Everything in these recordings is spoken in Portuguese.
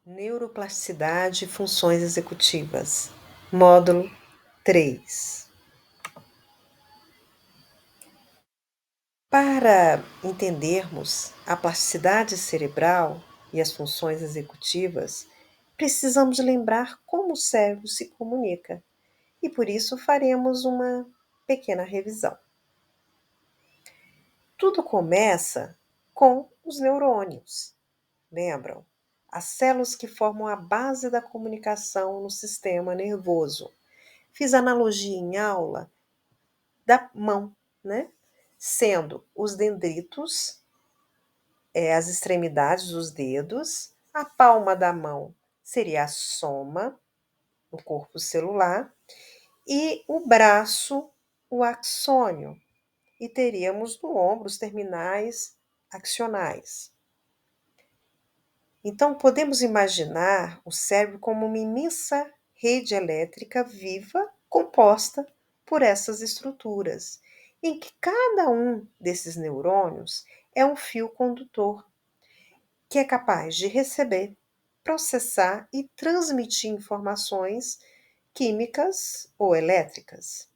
Neuroplasticidade e funções executivas. Módulo 3. Para entendermos a plasticidade cerebral e as funções executivas, precisamos lembrar como o cérebro se comunica, e por isso faremos uma pequena revisão. Tudo começa com os neurônios. Lembram? As células que formam a base da comunicação no sistema nervoso. Fiz analogia em aula da mão, né? Sendo os dendritos, as extremidades dos dedos, a palma da mão seria a soma, o corpo celular, e o braço, o axônio, e teríamos no ombro os terminais axonais. Então, podemos imaginar o cérebro como uma imensa rede elétrica viva composta por essas estruturas, em que cada um desses neurônios é um fio condutor que é capaz de receber, processar e transmitir informações químicas ou elétricas.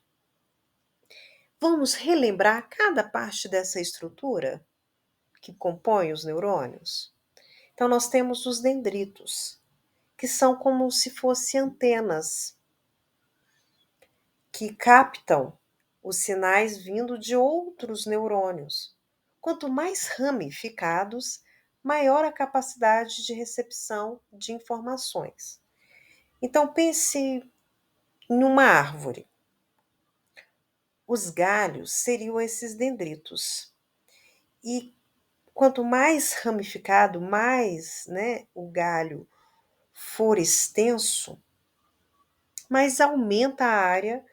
Vamos relembrar cada parte dessa estrutura que compõe os neurônios? Então, nós temos os dendritos, que são como se fossem antenas que captam os sinais vindo de outros neurônios. Quanto mais ramificados, maior a capacidade de recepção de informações. Então, pense em uma árvore. Os galhos seriam esses dendritos. E quanto mais ramificado, mais, o galho for extenso, mais aumenta a área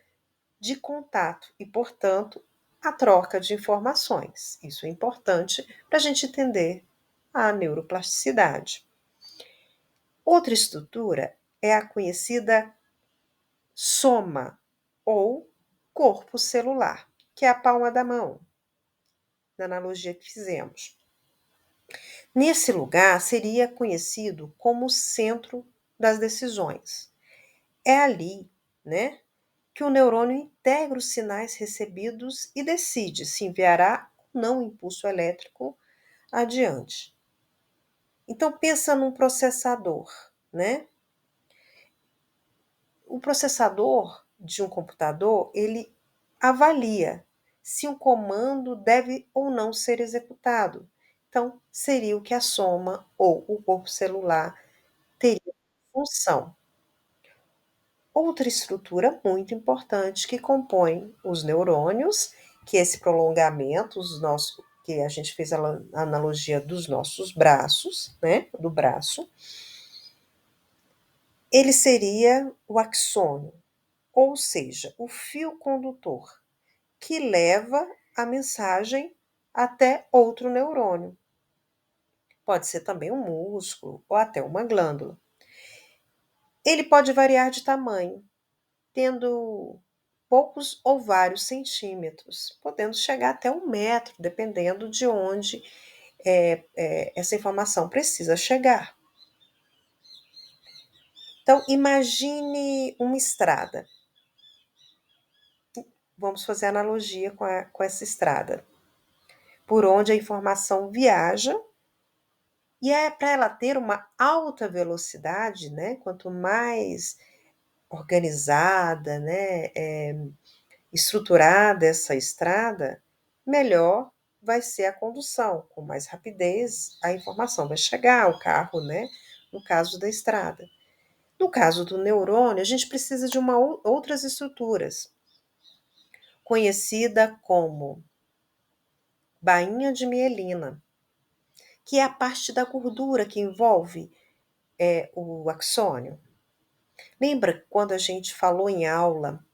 de contato e, portanto, a troca de informações. Isso é importante para a gente entender a neuroplasticidade. Outra estrutura é a conhecida soma ou corpo celular, que é a palma da mão, na analogia que fizemos. Nesse lugar seria conhecido como o centro das decisões. É ali, que o neurônio integra os sinais recebidos e decide se enviará ou não impulso elétrico adiante. Então pensa num processador, O processador de um computador, ele avalia se um comando deve ou não ser executado. Então, seria o que a soma ou o corpo celular teria função. Outra estrutura muito importante que compõe os neurônios, que esse prolongamento, que a gente fez a analogia dos nossos braços, do braço, ele seria o axônio, ou seja, o fio condutor, que leva a mensagem até outro neurônio. Pode ser também um músculo ou até uma glândula. Ele pode variar de tamanho, tendo poucos ou vários centímetros, podendo chegar até 1 metro, dependendo de onde essa informação precisa chegar. Então, imagine uma estrada. Vamos fazer analogia com essa estrada, por onde a informação viaja, e é para ela ter uma alta velocidade, quanto mais organizada, estruturada essa estrada, melhor vai ser a condução. Com mais rapidez, a informação vai chegar ao carro, no caso da estrada. No caso do neurônio, a gente precisa de outras estruturas, conhecida como bainha de mielina, que é a parte da gordura que envolve o axônio. Lembra quando a gente falou em aula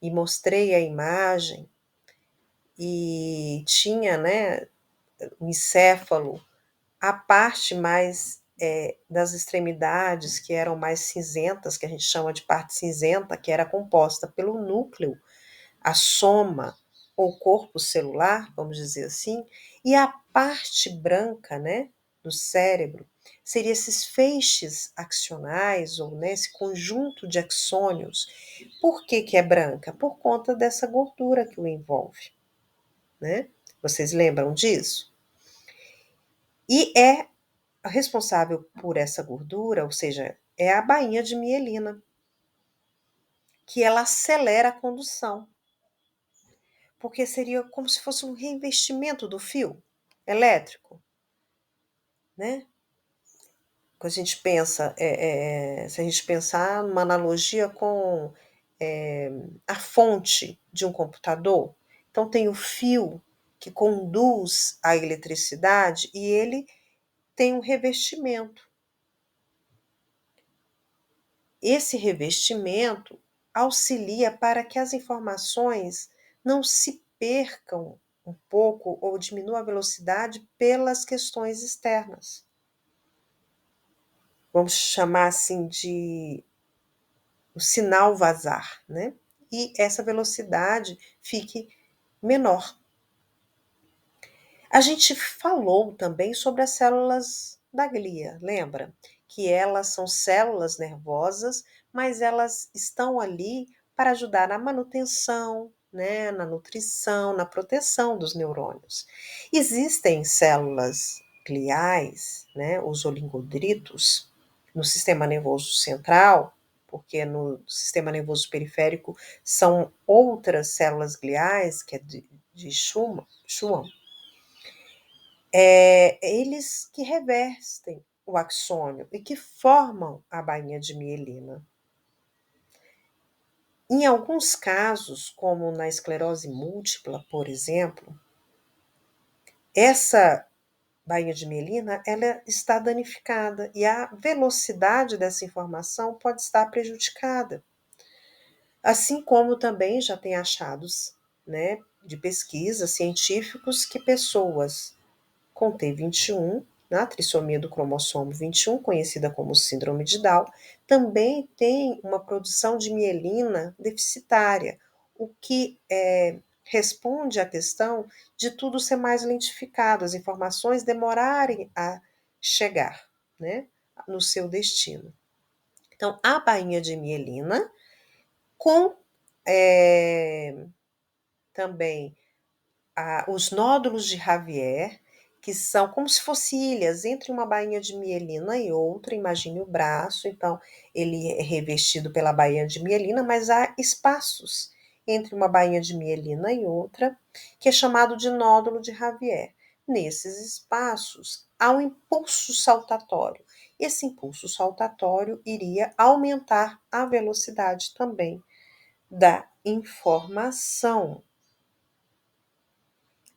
e mostrei a imagem e tinha, o encéfalo, a parte mais das extremidades, que eram mais cinzentas, que a gente chama de parte cinzenta, que era composta pelo núcleo, a soma ou corpo celular, vamos dizer assim, e a parte branca, do cérebro, Seria esses feixes axonais, ou né, esse conjunto de axônios. Por que que é branca? Por conta dessa gordura que o envolve, né? Vocês lembram disso? E é responsável por essa gordura, ou seja, é a bainha de mielina, que ela acelera a condução, porque seria como se fosse um reinvestimento do fio elétrico, né? Quando a gente pensa, se a gente pensar numa analogia com é, a fonte de um computador, então tem o fio que conduz a eletricidade e ele tem um revestimento. Esse revestimento auxilia para que as informações não se percam um pouco ou diminua a velocidade pelas questões externas. Vamos chamar assim de o sinal vazar, né? E essa velocidade fique menor. A gente falou também sobre as células da glia, lembra? Que elas são células nervosas, mas elas estão ali para ajudar na manutenção, né, na nutrição, na proteção dos neurônios. Existem células gliais, né, os oligodritos, no sistema nervoso central, porque no sistema nervoso periférico são outras células gliais, que é de Schumann, eles que revestem o axônio e que formam a bainha de mielina. Em alguns casos, como na esclerose múltipla, por exemplo, essa bainha de mielina ela está danificada e a velocidade dessa informação pode estar prejudicada. Assim como também já tem achados, né, de pesquisa científicos que pessoas com T21, na trissomia do cromossomo 21, conhecida como síndrome de Down, também tem uma produção de mielina deficitária, o que responde à questão de tudo ser mais lentificado, as informações demorarem a chegar, né, no seu destino. Então, a bainha de mielina, com também os nódulos de Javier, que são como se fossem ilhas entre uma bainha de mielina e outra. Imagine o braço, então ele é revestido pela bainha de mielina, mas há espaços entre uma bainha de mielina e outra, que é chamado de nódulo de Javier. Nesses espaços há um impulso saltatório. Esse impulso saltatório iria aumentar a velocidade também da informação.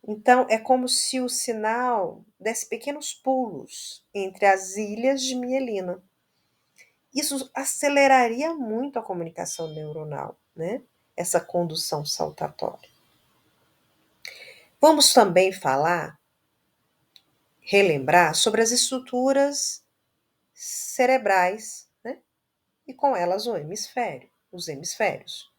Então, é como se o sinal desse pequenos pulos entre as ilhas de mielina. Isso aceleraria muito a comunicação neuronal, né? Essa condução saltatória. Vamos também relembrar sobre as estruturas cerebrais, né? E com elas os hemisférios.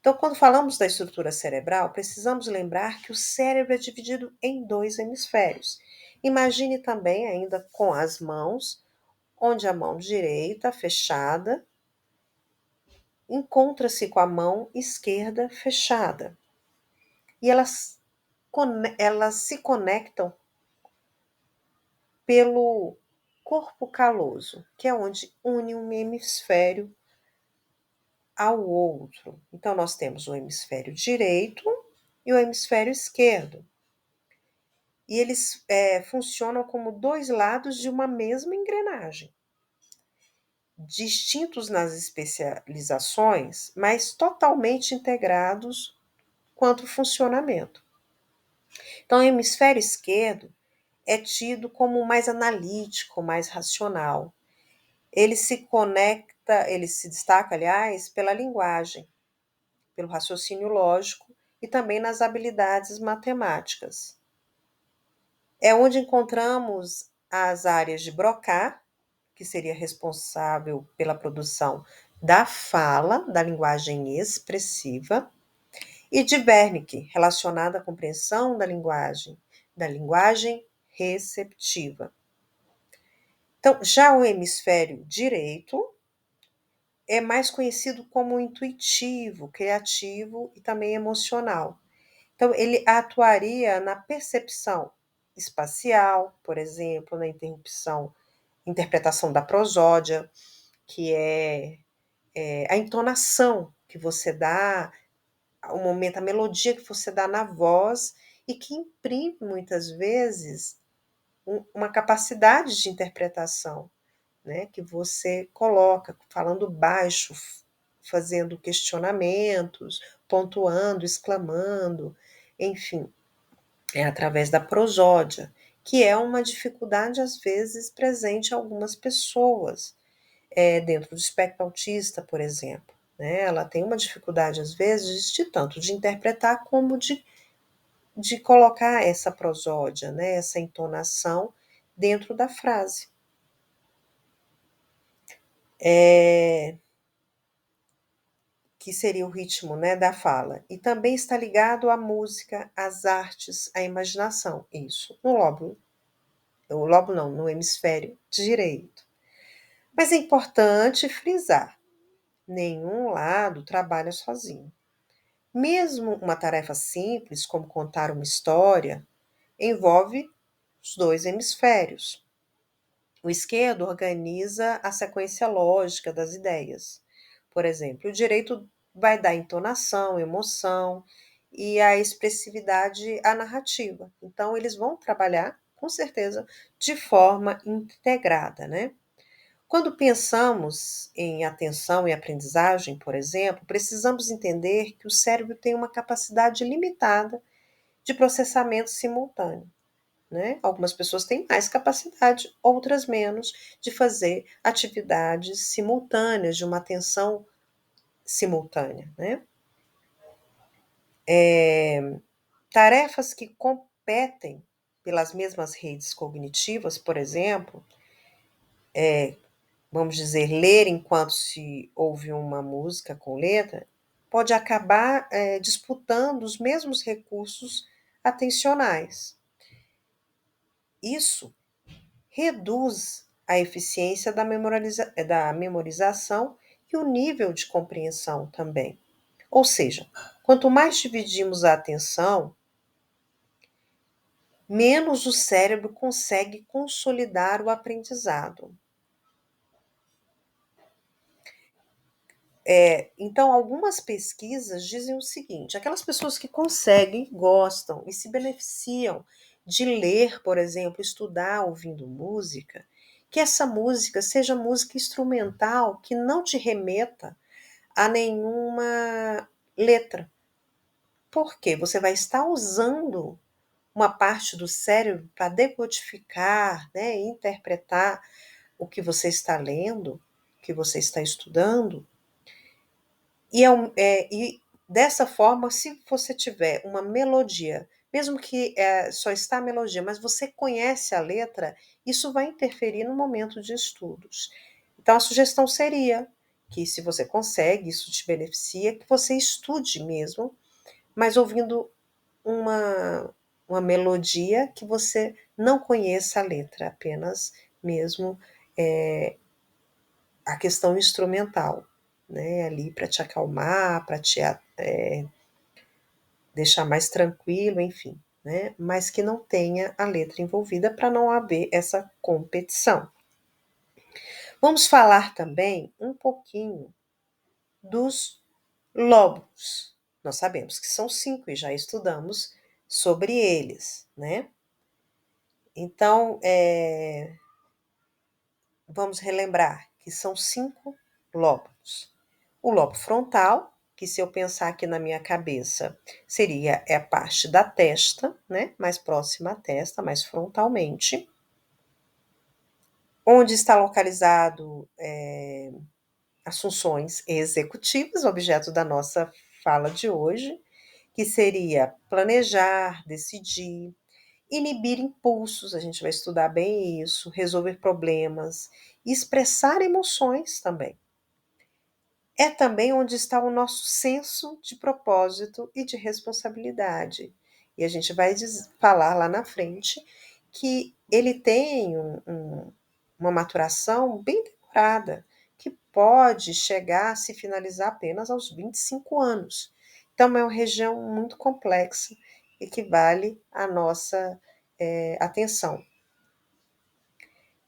Então, quando falamos da estrutura cerebral, precisamos lembrar que o cérebro é dividido em dois hemisférios. Imagine também, ainda com as mãos, onde a mão direita fechada encontra-se com a mão esquerda fechada. E elas se conectam pelo corpo caloso, que é onde une um hemisfério ao outro. Então, nós temos o hemisfério direito e o hemisfério esquerdo. E eles funcionam como dois lados de uma mesma engrenagem, distintos nas especializações, mas totalmente integrados quanto ao funcionamento. Então, o hemisfério esquerdo é tido como mais analítico, mais racional. Ele se destaca, aliás, pela linguagem, pelo raciocínio lógico e também nas habilidades matemáticas. É onde encontramos as áreas de Broca, que seria responsável pela produção da fala, da linguagem expressiva, e de Wernicke, relacionada à compreensão da linguagem receptiva. Então, já o hemisfério direito é mais conhecido como intuitivo, criativo e também emocional. Então, ele atuaria na percepção espacial, por exemplo, na interpretação da prosódia, que é a entonação que você dá, o momento, a melodia que você dá na voz e que imprime muitas vezes uma capacidade de interpretação, né, que você coloca falando baixo, fazendo questionamentos, pontuando, exclamando, enfim, é através da prosódia, que é uma dificuldade às vezes presente em algumas pessoas, dentro do espectro autista, por exemplo. Né? Ela tem uma dificuldade às vezes de tanto de interpretar como de colocar essa prosódia, né? Essa entonação dentro da frase. Que seria o ritmo, né, da fala. E também está ligado à música, às artes, à imaginação. Isso, no hemisfério direito. Mas é importante frisar, nenhum lado trabalha sozinho. Mesmo uma tarefa simples, como contar uma história, envolve os dois hemisférios. O esquerdo organiza a sequência lógica das ideias. Por exemplo, o direito vai dar entonação, emoção e a expressividade à narrativa. Então, eles vão trabalhar, com certeza, de forma integrada, né? Quando pensamos em atenção e aprendizagem, por exemplo, precisamos entender que o cérebro tem uma capacidade limitada de processamento simultâneo. Né? Algumas pessoas têm mais capacidade, outras menos, de fazer atividades simultâneas, de uma atenção simultânea. Né? Tarefas que competem pelas mesmas redes cognitivas, por exemplo, vamos dizer, ler enquanto se ouve uma música com letra, pode acabar disputando os mesmos recursos atencionais. Isso reduz a eficiência da memorização e o nível de compreensão também. Ou seja, quanto mais dividimos a atenção, menos o cérebro consegue consolidar o aprendizado. Então, algumas pesquisas dizem o seguinte: aquelas pessoas que conseguem, gostam e se beneficiam de ler, por exemplo, estudar ouvindo música, que essa música seja música instrumental que não te remeta a nenhuma letra. Por quê? Você vai estar usando uma parte do cérebro para decodificar, né, interpretar o que você está lendo, o que você está estudando. E dessa forma, se você tiver uma melodia, mesmo que só está a melodia, mas você conhece a letra, isso vai interferir no momento de estudos. Então, a sugestão seria que, se você consegue, isso te beneficia, que você estude mesmo, mas ouvindo uma melodia que você não conheça a letra, apenas mesmo a questão instrumental, né? Ali para te acalmar, para te deixar mais tranquilo, enfim, né? Mas que não tenha a letra envolvida para não haver essa competição. Vamos falar também um pouquinho dos lóbulos. Nós sabemos que são 5 e já estudamos sobre eles, né? Então, vamos relembrar que são 5 lóbulos. O lobo frontal, que se eu pensar aqui na minha cabeça, seria a parte da testa, né? Mais próxima à testa, mais frontalmente. Onde está localizado as funções executivas, objeto da nossa fala de hoje, que seria planejar, decidir, inibir impulsos, a gente vai estudar bem isso, resolver problemas, expressar emoções também. É também onde está o nosso senso de propósito e de responsabilidade. E a gente vai falar lá na frente que ele tem uma maturação bem demorada, que pode chegar a se finalizar apenas aos 25 anos. Então, é uma região muito complexa e que vale a nossa atenção.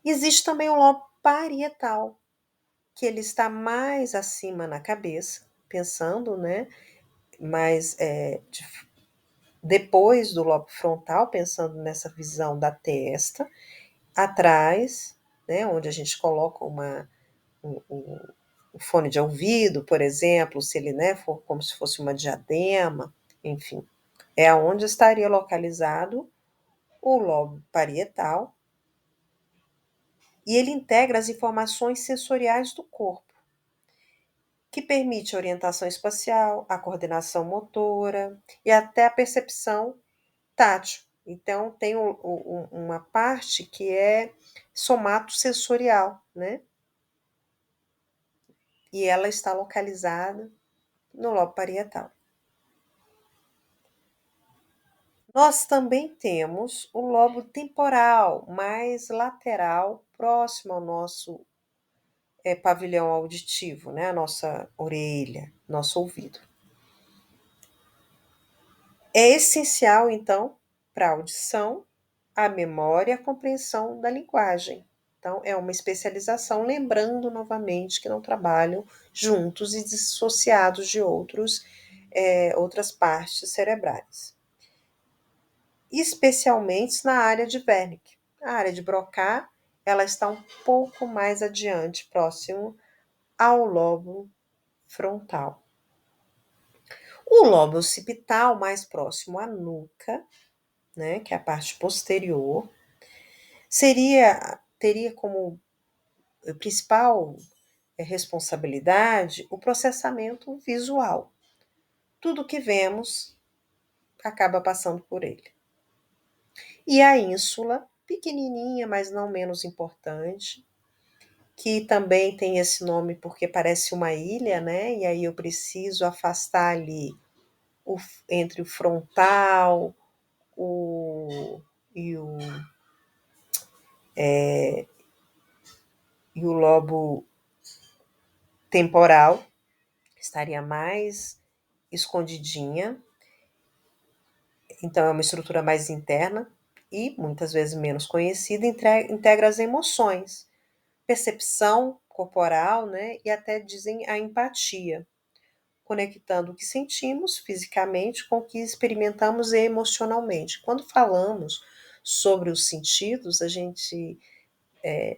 Existe também o lobo parietal, que ele está mais acima na cabeça, pensando, né? Mais depois do lobo frontal, pensando nessa visão da testa, atrás, né? Onde a gente coloca um fone de ouvido, por exemplo, se ele, né, for como se fosse uma diadema, enfim, é onde estaria localizado o lobo parietal, e ele integra as informações sensoriais do corpo, que permite a orientação espacial, a coordenação motora e até a percepção tátil. Então, tem uma parte que é somatosensorial, né? E ela está localizada no lobo parietal. Nós também temos o lobo temporal, mais lateral, próximo ao nosso pavilhão auditivo, né? A nossa orelha, nosso ouvido. É essencial, então, para a audição, a memória e a compreensão da linguagem. Então, é uma especialização, lembrando novamente que não trabalham juntos e dissociados de outras partes cerebrais. Especialmente na área de Wernicke. A área de Broca, ela está um pouco mais adiante, próximo ao lobo frontal. O lobo occipital, mais próximo à nuca, né, que é a parte posterior, teria como principal responsabilidade o processamento visual. Tudo que vemos acaba passando por ele. E a ínsula, pequenininha, mas não menos importante, que também tem esse nome porque parece uma ilha, né? E aí eu preciso afastar ali entre o frontal e, o, e o lobo temporal, estaria mais escondidinha. Então, é uma estrutura mais interna e muitas vezes menos conhecida, integra as emoções, percepção corporal, né? E até dizem a empatia, conectando o que sentimos fisicamente com o que experimentamos emocionalmente. Quando falamos sobre os sentidos, a gente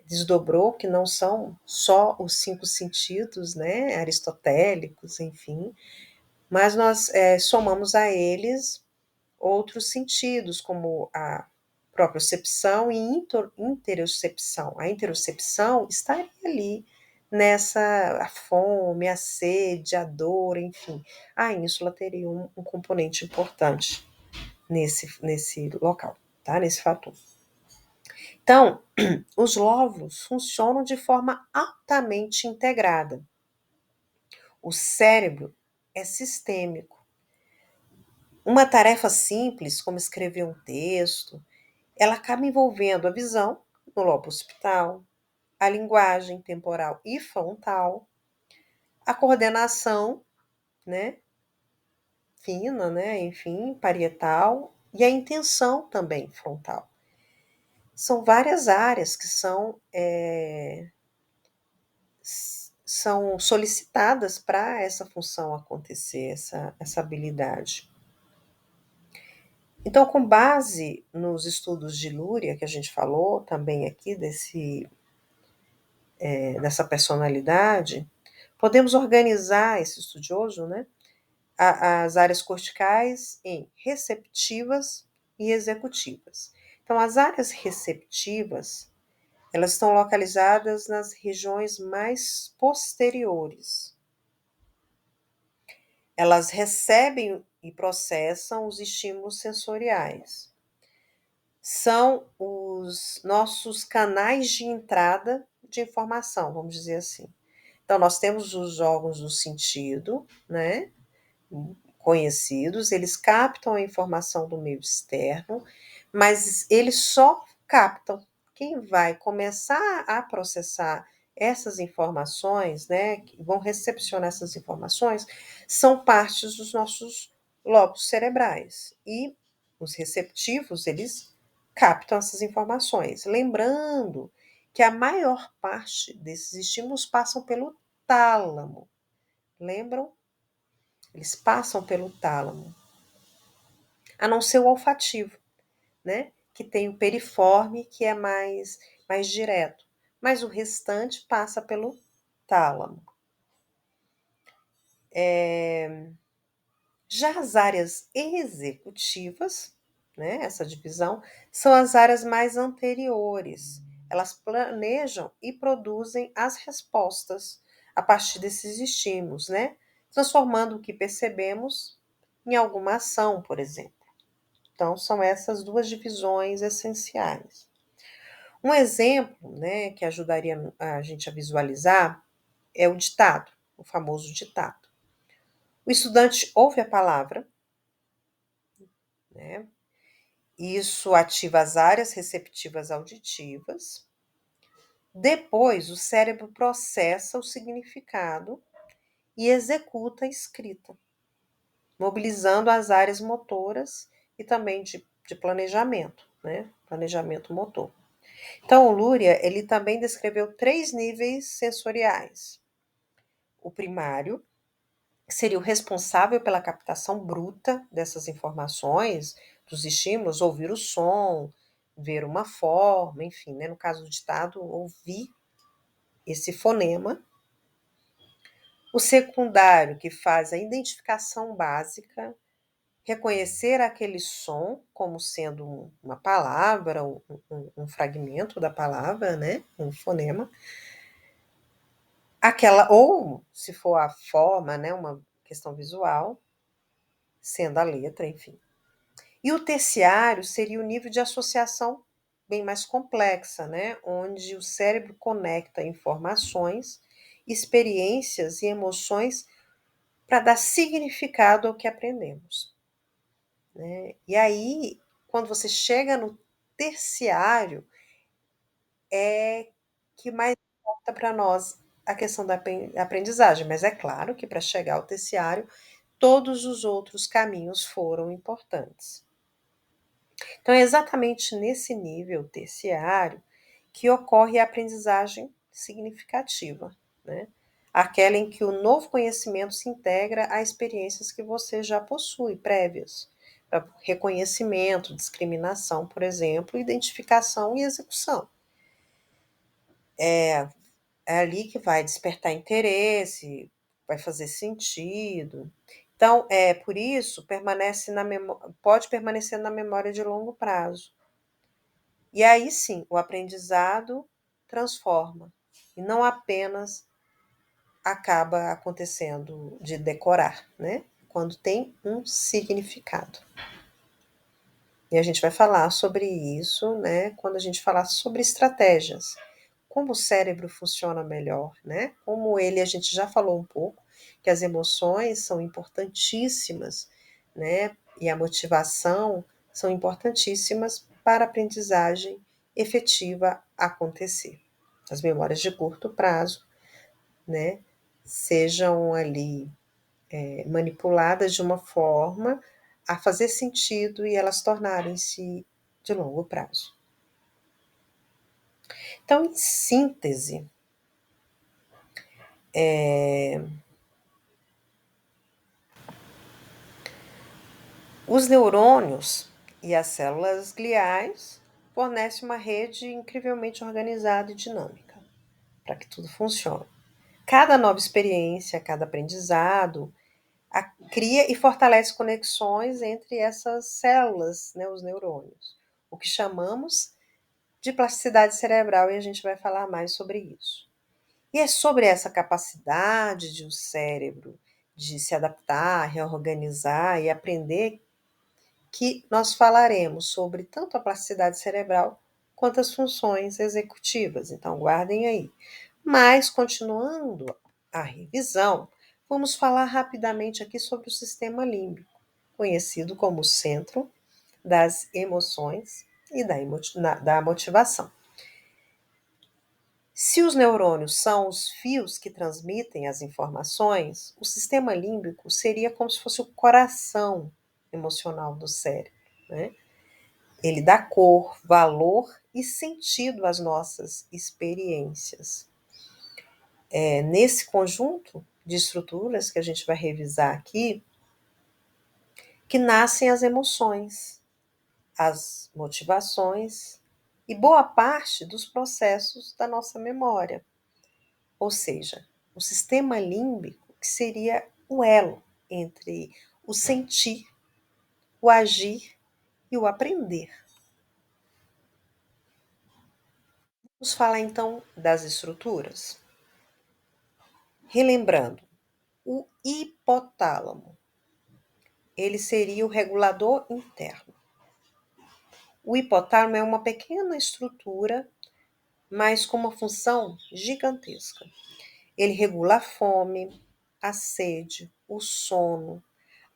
desdobrou que não são só os 5 sentidos, né, aristotélicos, enfim, mas nós somamos a eles outros sentidos, como a propriocepção e interocepção. A interocepção estaria ali nessa a fome, a sede, a dor, enfim. A ínsula teria um componente importante nesse local, tá? Nesse fator. Então, os lóbulos funcionam de forma altamente integrada. O cérebro é sistêmico. Uma tarefa simples, como escrever um texto, ela acaba envolvendo a visão, no lobo occipital, a linguagem temporal e frontal, a coordenação, né, fina, né, enfim, parietal, e a intenção também frontal. São várias áreas que são solicitadas para essa função acontecer, essa habilidade. Então, com base nos estudos de Luria, que a gente falou também aqui dessa personalidade, podemos organizar esse estudioso, né, as áreas corticais em receptivas e executivas. Então, as áreas receptivas, elas estão localizadas nas regiões mais posteriores. Elas recebem e processam os estímulos sensoriais. São os nossos canais de entrada de informação, vamos dizer assim. Então, nós temos os órgãos do sentido, né, conhecidos, eles captam a informação do meio externo, mas eles só captam, quem vai começar a processar essas informações, né, que vão recepcionar essas informações, são partes dos nossos lobos cerebrais. E os receptivos, eles captam essas informações. Lembrando que a maior parte desses estímulos passam pelo tálamo. Lembram? Eles passam pelo tálamo. A não ser o olfativo, né? Que tem o periforme, que é mais direto. Mas o restante passa pelo tálamo. Já as áreas executivas, né, essa divisão, são as áreas mais anteriores. Elas planejam e produzem as respostas a partir desses estímulos, né? Transformando o que percebemos em alguma ação, por exemplo. Então, são essas duas divisões essenciais. Um exemplo, né, que ajudaria a gente a visualizar é o ditado, o famoso ditado. O estudante ouve a palavra, né? Isso ativa as áreas receptivas auditivas. Depois, o cérebro processa o significado e executa a escrita, mobilizando as áreas motoras e também de planejamento, né? Planejamento motor. Então, o Luria, ele também descreveu 3 níveis sensoriais. O primário, que seria o responsável pela captação bruta dessas informações, dos estímulos, ouvir o som, ver uma forma, enfim, né? No caso do ditado, ouvir esse fonema. O secundário, que faz a identificação básica, reconhecer aquele som como sendo uma palavra, um fragmento da palavra, né? Um fonema. Aquela, ou se for a forma, né? Uma questão visual, sendo a letra, enfim. E o terciário seria o nível de associação bem mais complexa, né? Onde o cérebro conecta informações, experiências e emoções para dar significado ao que aprendemos, né? E aí, quando você chega no terciário, é que mais importa para nós a questão da aprendizagem, mas é claro que para chegar ao terciário, todos os outros caminhos foram importantes. Então, é exatamente nesse nível terciário que ocorre a aprendizagem significativa, né? Aquela em que o novo conhecimento se integra a experiências que você já possui, prévias. Reconhecimento, discriminação, por exemplo, identificação e execução. É ali que vai despertar interesse, vai fazer sentido. Então, por isso, pode permanecer na memória de longo prazo. E aí sim, o aprendizado transforma e não apenas acaba acontecendo de decorar, né? Quando tem um significado. E a gente vai falar sobre isso, né? Quando a gente falar sobre estratégias, como o cérebro funciona melhor, né? Como ele, a gente já falou um pouco, que as emoções são importantíssimas, né? E a motivação são importantíssimas para a aprendizagem efetiva acontecer. As memórias de curto prazo, né? Sejam ali manipuladas de uma forma a fazer sentido e elas tornarem-se de longo prazo. Então, em síntese, os neurônios e as células gliais fornecem uma rede incrivelmente organizada e dinâmica para que tudo funcione. Cada nova experiência, cada aprendizado, cria e fortalece conexões entre essas células, né, os neurônios, o que chamamos de plasticidade cerebral, e a gente vai falar mais sobre isso. E é sobre essa capacidade de o cérebro de se adaptar, reorganizar e aprender que nós falaremos sobre tanto a plasticidade cerebral quanto as funções executivas. Então, guardem aí. Mas, continuando a revisão, vamos falar rapidamente aqui sobre o sistema límbico, conhecido como centro das emoções e da motivação. Se os neurônios são os fios que transmitem as informações, o sistema límbico seria como se fosse o coração emocional do cérebro, né? Ele dá cor, valor e sentido às nossas experiências. É nesse conjunto de estruturas que a gente vai revisar aqui que nascem as emoções, as motivações e boa parte dos processos da nossa memória. Ou seja, o sistema límbico, que seria o elo entre o sentir, o agir e o aprender. Vamos falar então das estruturas. Relembrando, o hipotálamo, ele seria o regulador interno. O hipotálamo é uma pequena estrutura, mas com uma função gigantesca. Ele regula a fome, a sede, o sono,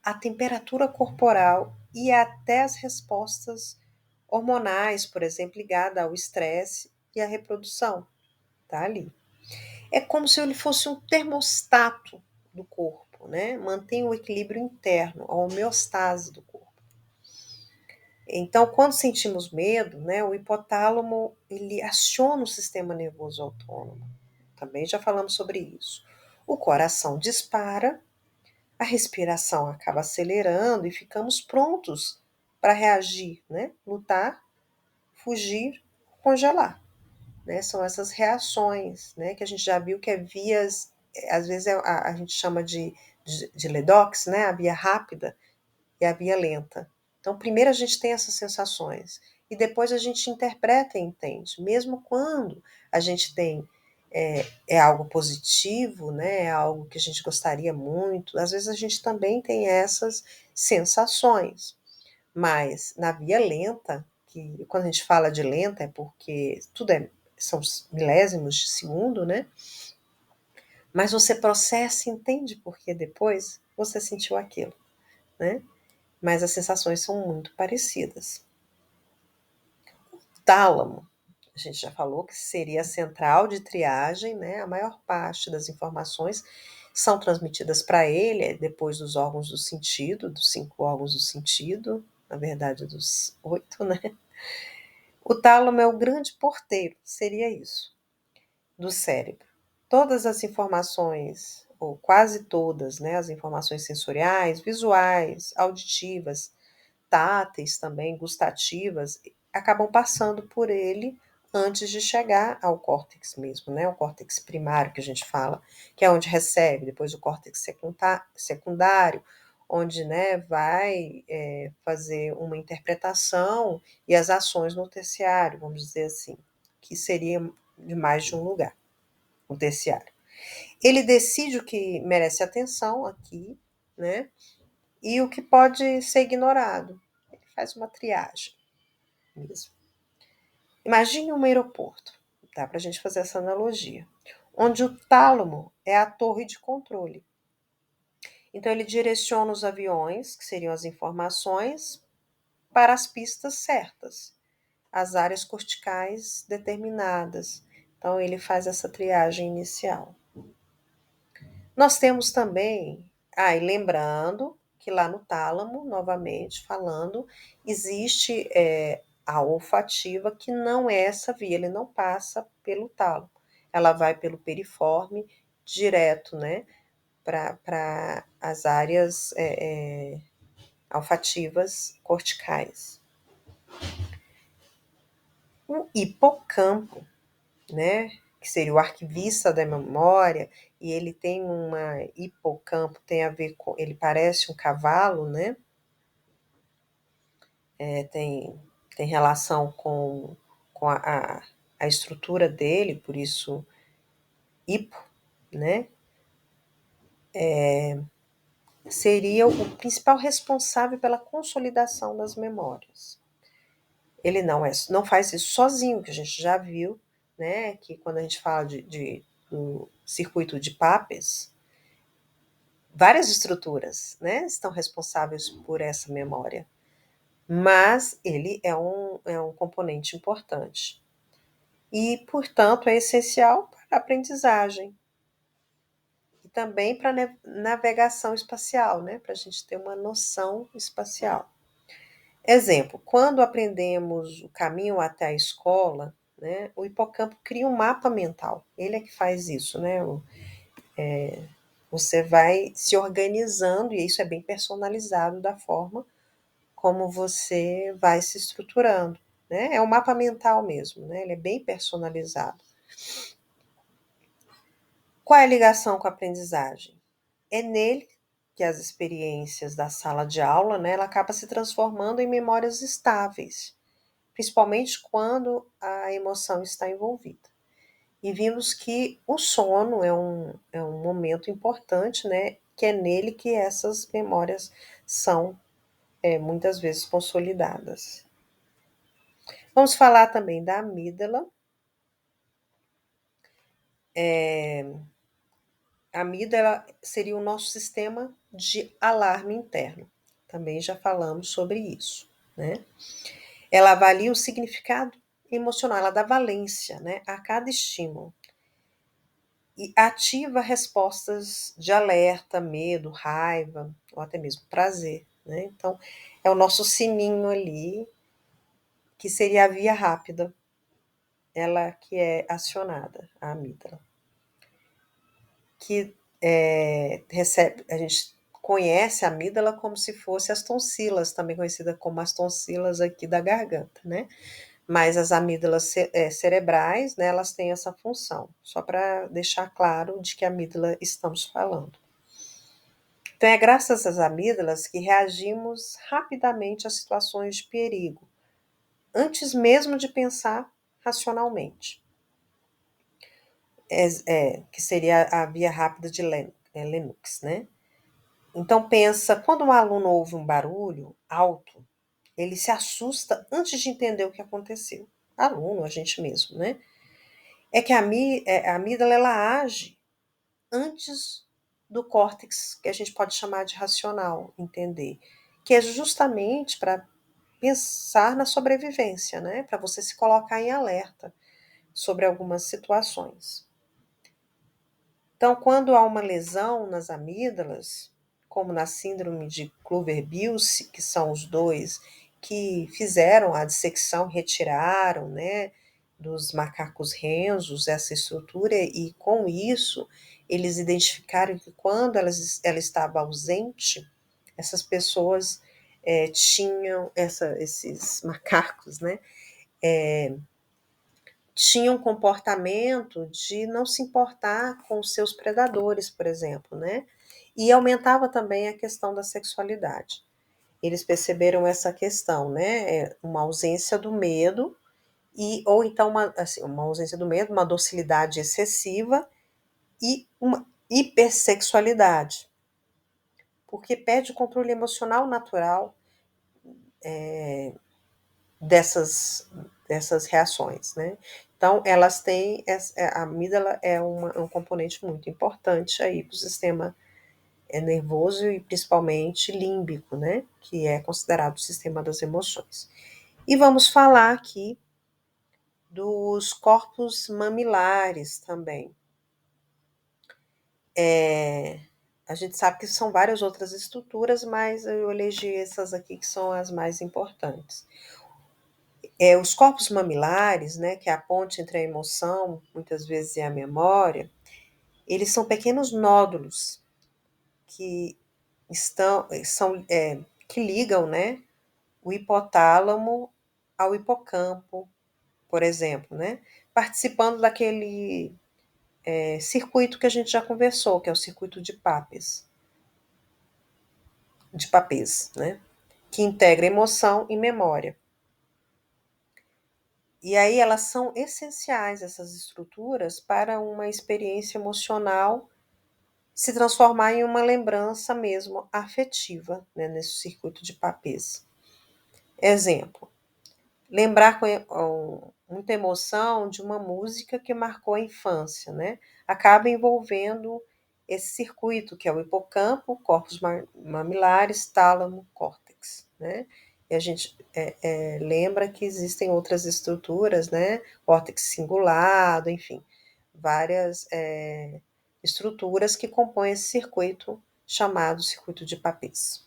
a temperatura corporal e até as respostas hormonais, por exemplo, ligada ao estresse e à reprodução. Tá ali. É como se ele fosse um termostato do corpo, né? Mantém o equilíbrio interno, a homeostase do corpo. Então, quando sentimos medo, né, o hipotálamo ele aciona o sistema nervoso autônomo. Também já falamos sobre isso. O coração dispara, a respiração acaba acelerando e ficamos prontos para reagir, né? Lutar, fugir, congelar. Né? São essas reações, né? Que a gente já viu que é vias, às vezes a gente chama de LEDOX, né? A via rápida e a via lenta. Então, primeiro a gente tem essas sensações e depois a gente interpreta e entende, mesmo quando a gente tem é algo positivo, né? É algo que a gente gostaria muito. Às vezes a gente também tem essas sensações, mas na via lenta, que quando a gente fala de lenta é porque são milésimos de segundo, né? Mas você processa e entende porque depois você sentiu aquilo, né? Mas as sensações são muito parecidas. O tálamo, a gente já falou que seria a central de triagem, né? A maior parte das informações são transmitidas para ele depois dos órgãos do sentido, dos 5 órgãos do sentido, na verdade dos 8, né? O tálamo é o grande porteiro, seria isso, do cérebro. Todas as informações, ou quase todas, né? As informações sensoriais, visuais, auditivas, táteis também, gustativas, acabam passando por ele antes de chegar ao córtex mesmo, né? O córtex primário que a gente fala, que é onde recebe, depois o córtex secundário, onde, né, vai fazer uma interpretação e as ações no terciário, vamos dizer assim, que seria de mais de um lugar, o terciário. Ele decide o que merece atenção aqui, né? E o que pode ser ignorado. Ele faz uma triagem mesmo. Imagine um aeroporto, dá para a gente fazer essa analogia, onde o tálamo é a torre de controle. Então, ele direciona os aviões, que seriam as informações, para as pistas certas, as áreas corticais determinadas. Então, ele faz essa triagem inicial. Nós temos também, e lembrando que lá no tálamo, novamente falando, existe a olfativa, que não é essa via, ele não passa pelo tálamo, ela vai pelo periforme direto, né, para as áreas olfativas corticais. O hipocampo, né, que seria o arquivista da memória, e ele tem uma hipocampo, tem a ver com, ele parece um cavalo, né, tem relação com a estrutura dele, por isso hipo, né, seria o principal responsável pela consolidação das memórias. Ele não faz isso sozinho, que a gente já viu, né, que quando a gente fala do circuito de Papez, várias estruturas, né, estão responsáveis por essa memória, mas ele é um componente importante. e, portanto, é essencial para a aprendizagem e também para a navegação espacial, né? Para a gente ter uma noção espacial. Exemplo, quando aprendemos o caminho até a escola, né, o hipocampo cria um mapa mental. Ele é que faz isso, né? Você vai se organizando e isso é bem personalizado da forma como você vai se estruturando, né? É um mapa mental mesmo, né? Ele é bem personalizado. Qual é a ligação com a aprendizagem? É nele que as experiências da sala de aula, né, ela acaba se transformando em memórias estáveis, principalmente quando a emoção está envolvida. E vimos que o sono é um momento importante, né, que é nele que essas memórias são muitas vezes consolidadas. Vamos falar também da amígdala. A amígdala seria o nosso sistema de alarme interno. Também já falamos sobre isso, né? Ela avalia o significado emocional, ela dá valência, né, a cada estímulo e ativa respostas de alerta, medo, raiva ou até mesmo prazer, né? Então, é o nosso sininho ali, que seria a via rápida, ela que é acionada, a amígdala, que recebe, a gente conhece a amígdala como se fosse as tonsilas, também conhecida como as tonsilas aqui da garganta, né? Mas as amígdalas cerebrais, né, elas têm essa função, só para deixar claro de que amígdala estamos falando. Então, é graças às amígdalas que reagimos rapidamente a situações de perigo, antes mesmo de pensar racionalmente, que seria a via rápida de Lennox, né? Então, pensa, quando um aluno ouve um barulho alto, ele se assusta antes de entender o que aconteceu. Aluno, a gente mesmo, né? É que a amígdala ela age antes do córtex, que a gente pode chamar de racional, entender, que é justamente para pensar na sobrevivência, né? Para você se colocar em alerta sobre algumas situações. Então, quando há uma lesão nas amígdalas, como na síndrome de Clover-Bucy, que são os dois que fizeram a dissecção, retiraram, né, dos macacos rensos essa estrutura e com isso eles identificaram que quando ela estava ausente, essas pessoas tinham esses macacos, né, tinham um comportamento de não se importar com os seus predadores, por exemplo, né? E aumentava também a questão da sexualidade. Eles perceberam essa questão, né? Uma ausência do medo e ou então uma ausência do medo, uma docilidade excessiva e uma hipersexualidade, porque perde o controle emocional natural dessas reações, né? Então, elas têm, a amígdala é um componente muito importante aí para o sistema nervoso e principalmente límbico, né? Que é considerado o sistema das emoções. E vamos falar aqui dos corpos mamilares também. A gente sabe que são várias outras estruturas, mas eu elegi essas aqui que são as mais importantes. Os corpos mamilares, né, que é a ponte entre a emoção, muitas vezes, e a memória, eles são pequenos nódulos que que ligam, né, o hipotálamo ao hipocampo, por exemplo, né, participando daquele circuito que a gente já conversou, que é o circuito de Papez, né, que integra emoção e memória. E aí elas são essenciais, essas estruturas, para uma experiência emocional se transformar em uma lembrança mesmo afetiva, né, nesse circuito de papéis. Exemplo, lembrar com muita emoção de uma música que marcou a infância, né? Acaba envolvendo esse circuito, que é o hipocampo, corpos mamilares, tálamo, córtex, né? E a gente lembra que existem outras estruturas, né? Córtex cingulado, enfim, várias estruturas que compõem esse circuito chamado circuito de Papez.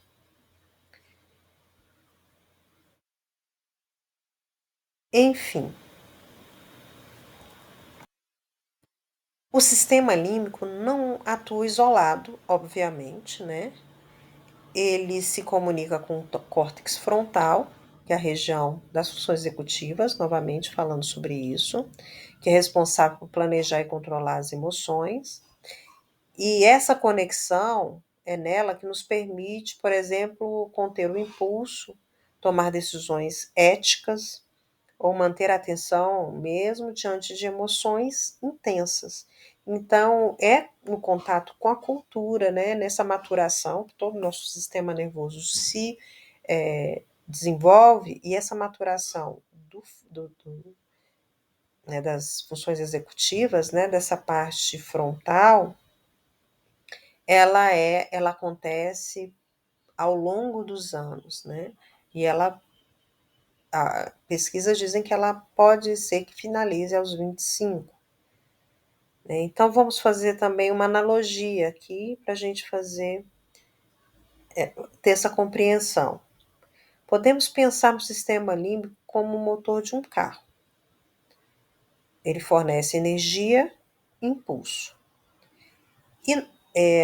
Enfim, o sistema límbico não atua isolado, obviamente, né? Ele se comunica com o córtex frontal, que é a região das funções executivas, novamente falando sobre isso, que é responsável por planejar e controlar as emoções. E essa conexão é nela que nos permite, por exemplo, conter o impulso, tomar decisões éticas ou manter a atenção mesmo diante de emoções intensas. Então, é no contato com a cultura, né, nessa maturação, que todo o nosso sistema nervoso se desenvolve, e essa maturação né, das funções executivas, né, dessa parte frontal, ela acontece ao longo dos anos, né? E pesquisas dizem que ela pode ser que finalize aos 25. Né? Então, vamos fazer também uma analogia aqui para a gente ter essa compreensão. Podemos pensar no sistema límbico como o motor de um carro. Ele fornece energia e impulso. E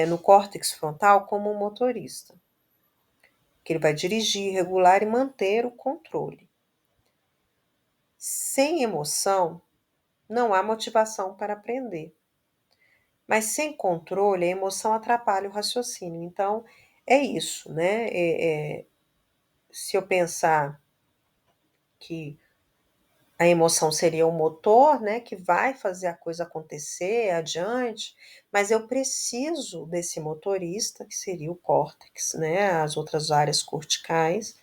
no córtex frontal, como um motorista, que ele vai dirigir, regular e manter o controle. Sem emoção, não há motivação para aprender. Mas sem controle, a emoção atrapalha o raciocínio. Então, é isso, né? Se eu pensar que a emoção seria o motor, né, que vai fazer a coisa acontecer adiante, mas eu preciso desse motorista, que seria o córtex, né, as outras áreas corticais,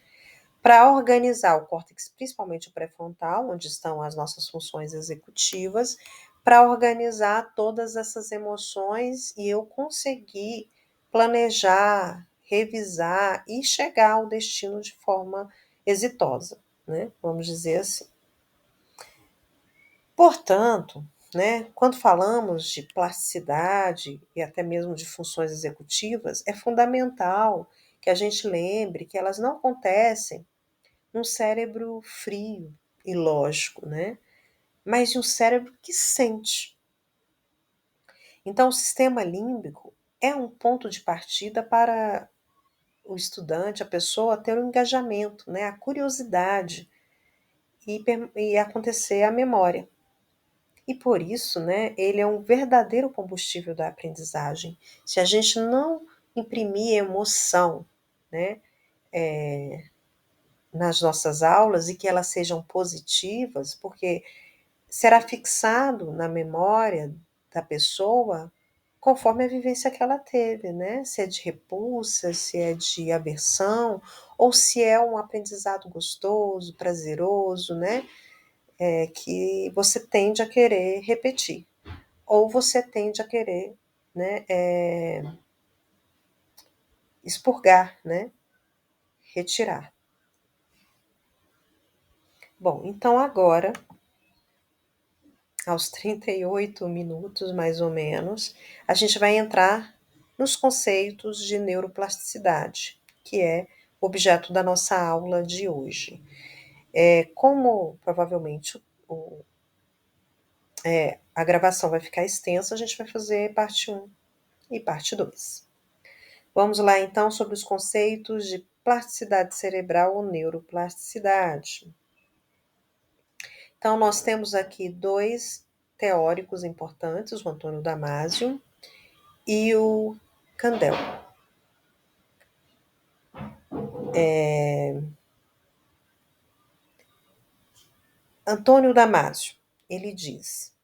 para organizar o córtex, principalmente o pré-frontal, onde estão as nossas funções executivas, para organizar todas essas emoções e eu conseguir planejar, revisar e chegar ao destino de forma exitosa, né? Vamos dizer assim. Portanto, né, quando falamos de plasticidade e até mesmo de funções executivas, é fundamental que a gente lembre que elas não acontecem num cérebro frio e lógico, né? Mas de um cérebro que sente. Então, o sistema límbico é um ponto de partida para o estudante, a pessoa, ter um engajamento, né? A curiosidade e acontecer a memória. E por isso, né, ele é um verdadeiro combustível da aprendizagem. Se a gente não imprimir emoção, né, nas nossas aulas e que elas sejam positivas, porque será fixado na memória da pessoa conforme a vivência que ela teve, né? Se é de repulsa, se é de aversão, ou se é um aprendizado gostoso, prazeroso, né? Que você tende a querer repetir, ou você tende a querer, né? Expurgar, né? Retirar. Bom, então agora aos 38 minutos, mais ou menos, a gente vai entrar nos conceitos de neuroplasticidade, que é o objeto da nossa aula de hoje. Como provavelmente a gravação vai ficar extensa, a gente vai fazer parte um e parte 2. Vamos lá então sobre os conceitos de plasticidade cerebral ou neuroplasticidade. Então, nós temos aqui dois teóricos importantes, o Antônio Damasio e o Candel. Antônio Damasio, ele diz: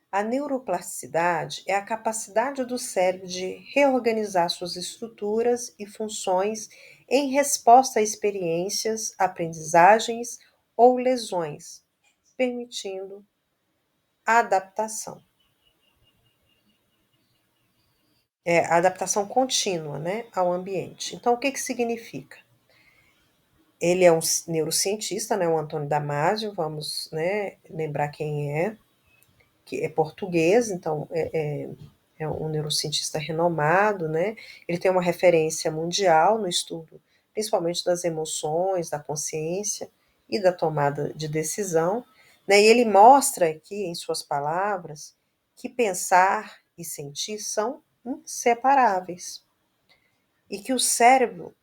a neuroplasticidade é a capacidade do cérebro de reorganizar suas estruturas e funções em resposta a experiências, aprendizagens ou lesões, permitindo a adaptação. A adaptação contínua, né, ao ambiente. Então, o que significa? Ele é um neurocientista, né, o Antônio Damasio, vamos, né, lembrar quem é, que é português, então é um neurocientista renomado, né? Ele tem uma referência mundial no estudo, principalmente das emoções, da consciência e da tomada de decisão, né? E ele mostra aqui, em suas palavras, que pensar e sentir são inseparáveis e que o cérebro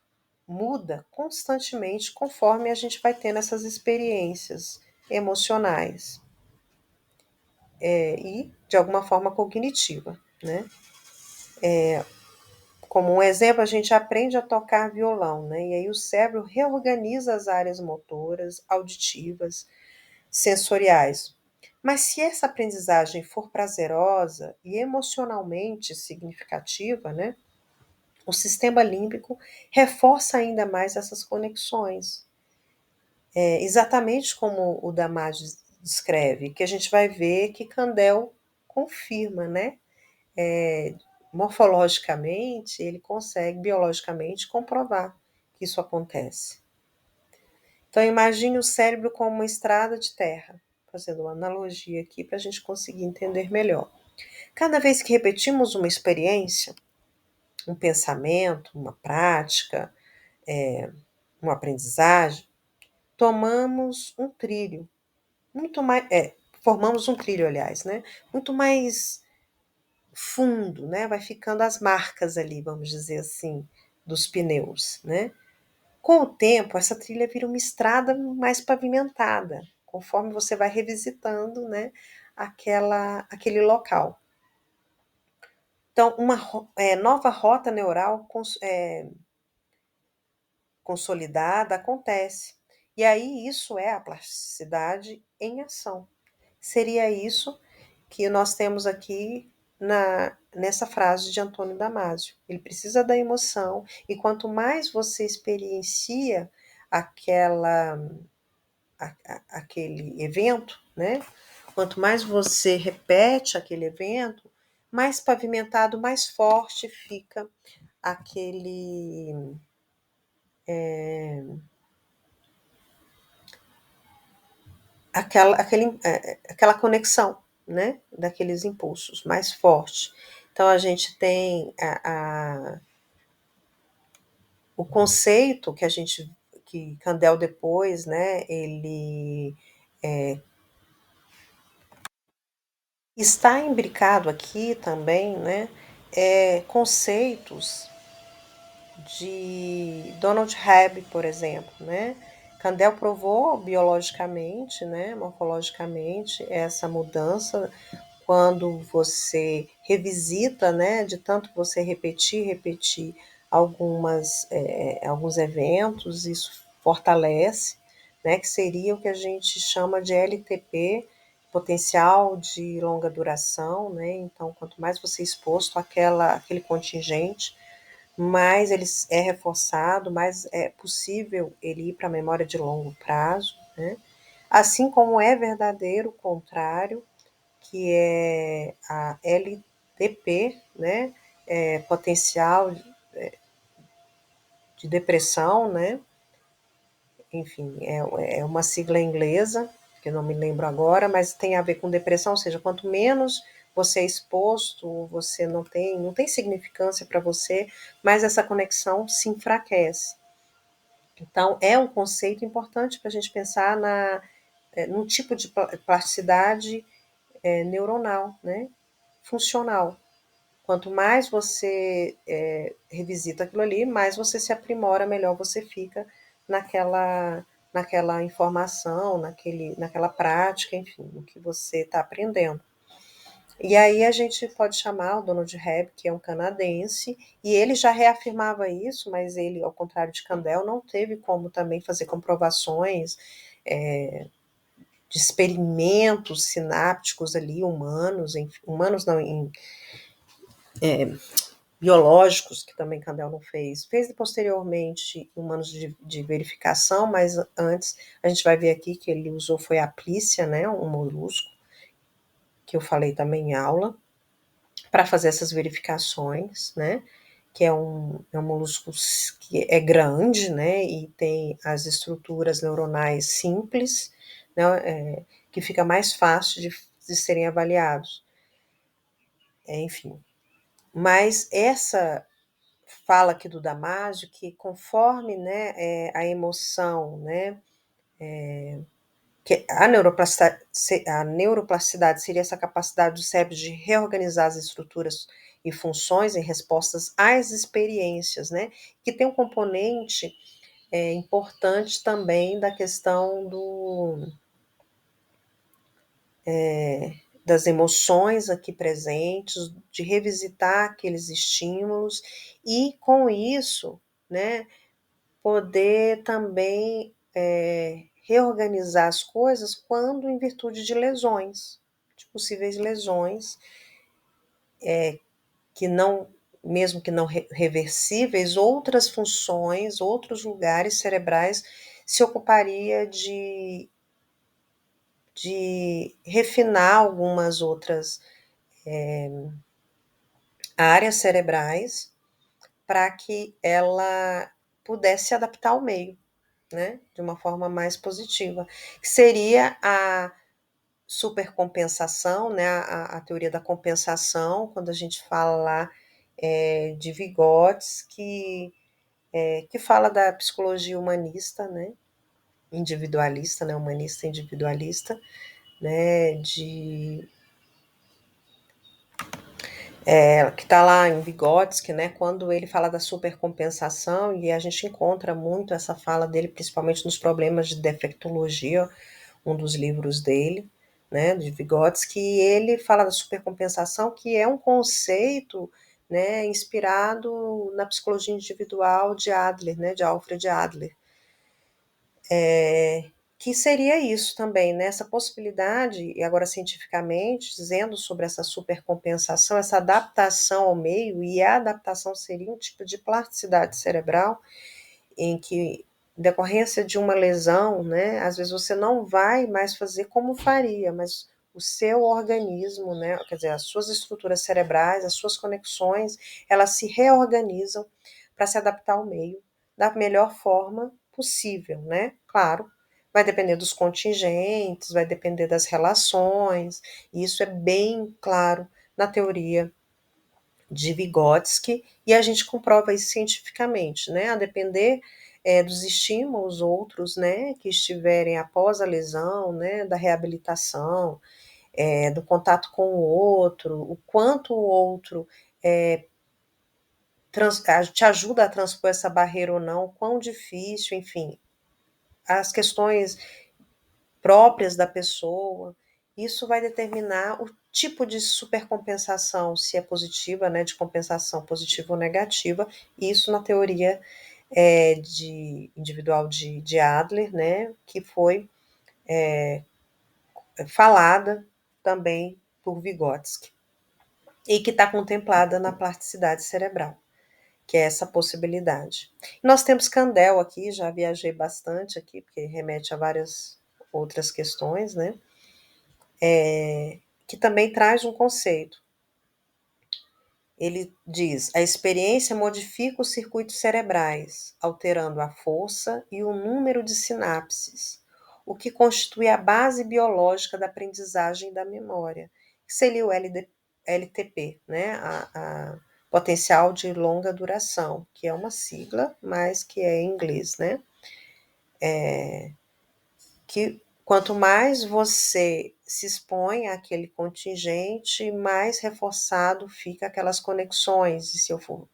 muda constantemente conforme a gente vai tendo essas experiências emocionais e de alguma forma cognitiva, né? Como um exemplo, a gente aprende a tocar violão, né? E aí o cérebro reorganiza as áreas motoras, auditivas, sensoriais. Mas se essa aprendizagem for prazerosa e emocionalmente significativa, né? O sistema límbico reforça ainda mais essas conexões. Exatamente como o Damasio descreve, que a gente vai ver que Kandel confirma, né? É, morfologicamente, ele consegue biologicamente comprovar que isso acontece. Então, imagine o cérebro como uma estrada de terra, fazendo uma analogia aqui para a gente conseguir entender melhor. Cada vez que repetimos uma experiência, um pensamento, uma prática, uma aprendizagem, tomamos um trilho, muito mais, formamos um trilho, aliás, né? Muito mais fundo, né? Vai ficando as marcas ali, vamos dizer assim, dos pneus, né? Com o tempo, essa trilha vira uma estrada mais pavimentada, conforme você vai revisitando, né, aquele local. Então, uma nova rota neural consolidada acontece. E aí isso é a plasticidade em ação. Seria isso que nós temos aqui nessa frase de Antônio Damasio. Ele precisa da emoção, e quanto mais você experiencia aquela, aquele evento, né? Quanto mais você repete aquele evento, mais pavimentado, mais forte fica aquele aquela conexão, né, daqueles impulsos mais forte. Então a gente tem o conceito que Kandel depois, né, ele está imbricado aqui também, né, conceitos de Donald Hebb, por exemplo, né? Kandel provou biologicamente, né, morfologicamente, essa mudança quando você revisita, né, de tanto você repetir alguns eventos, isso fortalece, né, que seria o que a gente chama de LTP, potencial de longa duração, né, então quanto mais você é exposto aquele contingente, mais ele é reforçado, mais é possível ele ir para a memória de longo prazo, né? Assim como é verdadeiro o contrário, que é a LDP, né? Potencial de depressão, né? Enfim, é uma sigla inglesa, que eu não me lembro agora, mas tem a ver com depressão, ou seja, quanto menos você é exposto, você não tem significância para você, mas essa conexão se enfraquece. Então, é um conceito importante para a gente pensar num tipo de plasticidade neuronal, né? Funcional. Quanto mais você revisita aquilo ali, mais você se aprimora, melhor você fica naquela informação, naquela prática, enfim, no que você está aprendendo. E aí a gente pode chamar o Donald Hebb, que é um canadense, e ele já reafirmava isso, mas ele, ao contrário de Kandel, não teve como também fazer comprovações de experimentos sinápticos ali, humanos não, biológicos, que também Kandel não fez. Fez posteriormente humanos de verificação, mas antes a gente vai ver aqui que ele usou foi a Plícia, né, um molusco, que eu falei também em aula, para fazer essas verificações, né? que é um molusco que é grande, né, e tem as estruturas neuronais simples, né, que fica mais fácil de serem avaliados. Enfim, mas essa fala aqui do Damasio que conforme, né, a emoção, né, que a neuroplasticidade seria essa capacidade do cérebro de reorganizar as estruturas e funções em respostas às experiências, né? Que tem um componente importante também da questão das emoções aqui presentes, de revisitar aqueles estímulos e, com isso, né, poder também reorganizar as coisas quando em virtude de lesões, de possíveis lesões, que não, mesmo que não reversíveis, outras funções, outros lugares cerebrais se ocuparia de refinar algumas outras áreas cerebrais para que ela pudesse se adaptar ao meio, né, de uma forma mais positiva, que seria a supercompensação, né, a teoria da compensação, quando a gente fala lá de Vygotsky, que fala da psicologia humanista, né, individualista, né, humanista individualista, né, que está lá em Vygotsky, né, quando ele fala da supercompensação, e a gente encontra muito essa fala dele, principalmente nos problemas de defectologia, um dos livros dele, né, de Vygotsky, e ele fala da supercompensação, que é um conceito, né, inspirado na psicologia individual de Adler, né, de Alfred Adler, que seria isso também, né, essa possibilidade, e agora cientificamente, dizendo sobre essa supercompensação, essa adaptação ao meio, e a adaptação seria um tipo de plasticidade cerebral, em que, em decorrência de uma lesão, né, às vezes você não vai mais fazer como faria, mas o seu organismo, né, quer dizer, as suas estruturas cerebrais, as suas conexões, elas se reorganizam para se adaptar ao meio da melhor forma possível, né? Claro, vai depender dos contingentes, vai depender das relações, e isso é bem claro na teoria de Vygotsky, e a gente comprova isso cientificamente, né? A depender dos estímulos outros, né, que estiverem após a lesão, né, da reabilitação, do contato com o outro, o quanto o outro te ajuda a transpor essa barreira ou não, quão difícil, enfim, as questões próprias da pessoa, isso vai determinar o tipo de supercompensação, se é positiva, né, de compensação positiva ou negativa, isso na teoria individual de Adler, né, que foi falada também por Vygotsky, e que está contemplada na plasticidade cerebral, que é essa possibilidade. Nós temos Kandel aqui, já viajei bastante aqui, porque remete a várias outras questões, né? Que também traz um conceito. Ele diz: a experiência modifica os circuitos cerebrais, alterando a força e o número de sinapses, o que constitui a base biológica da aprendizagem e da memória, que seria o LTP, né? A potencial de longa duração, que é uma sigla, mas que é em inglês, né? Que quanto mais você se expõe àquele contingente, mais reforçado fica aquelas conexões. E se eu for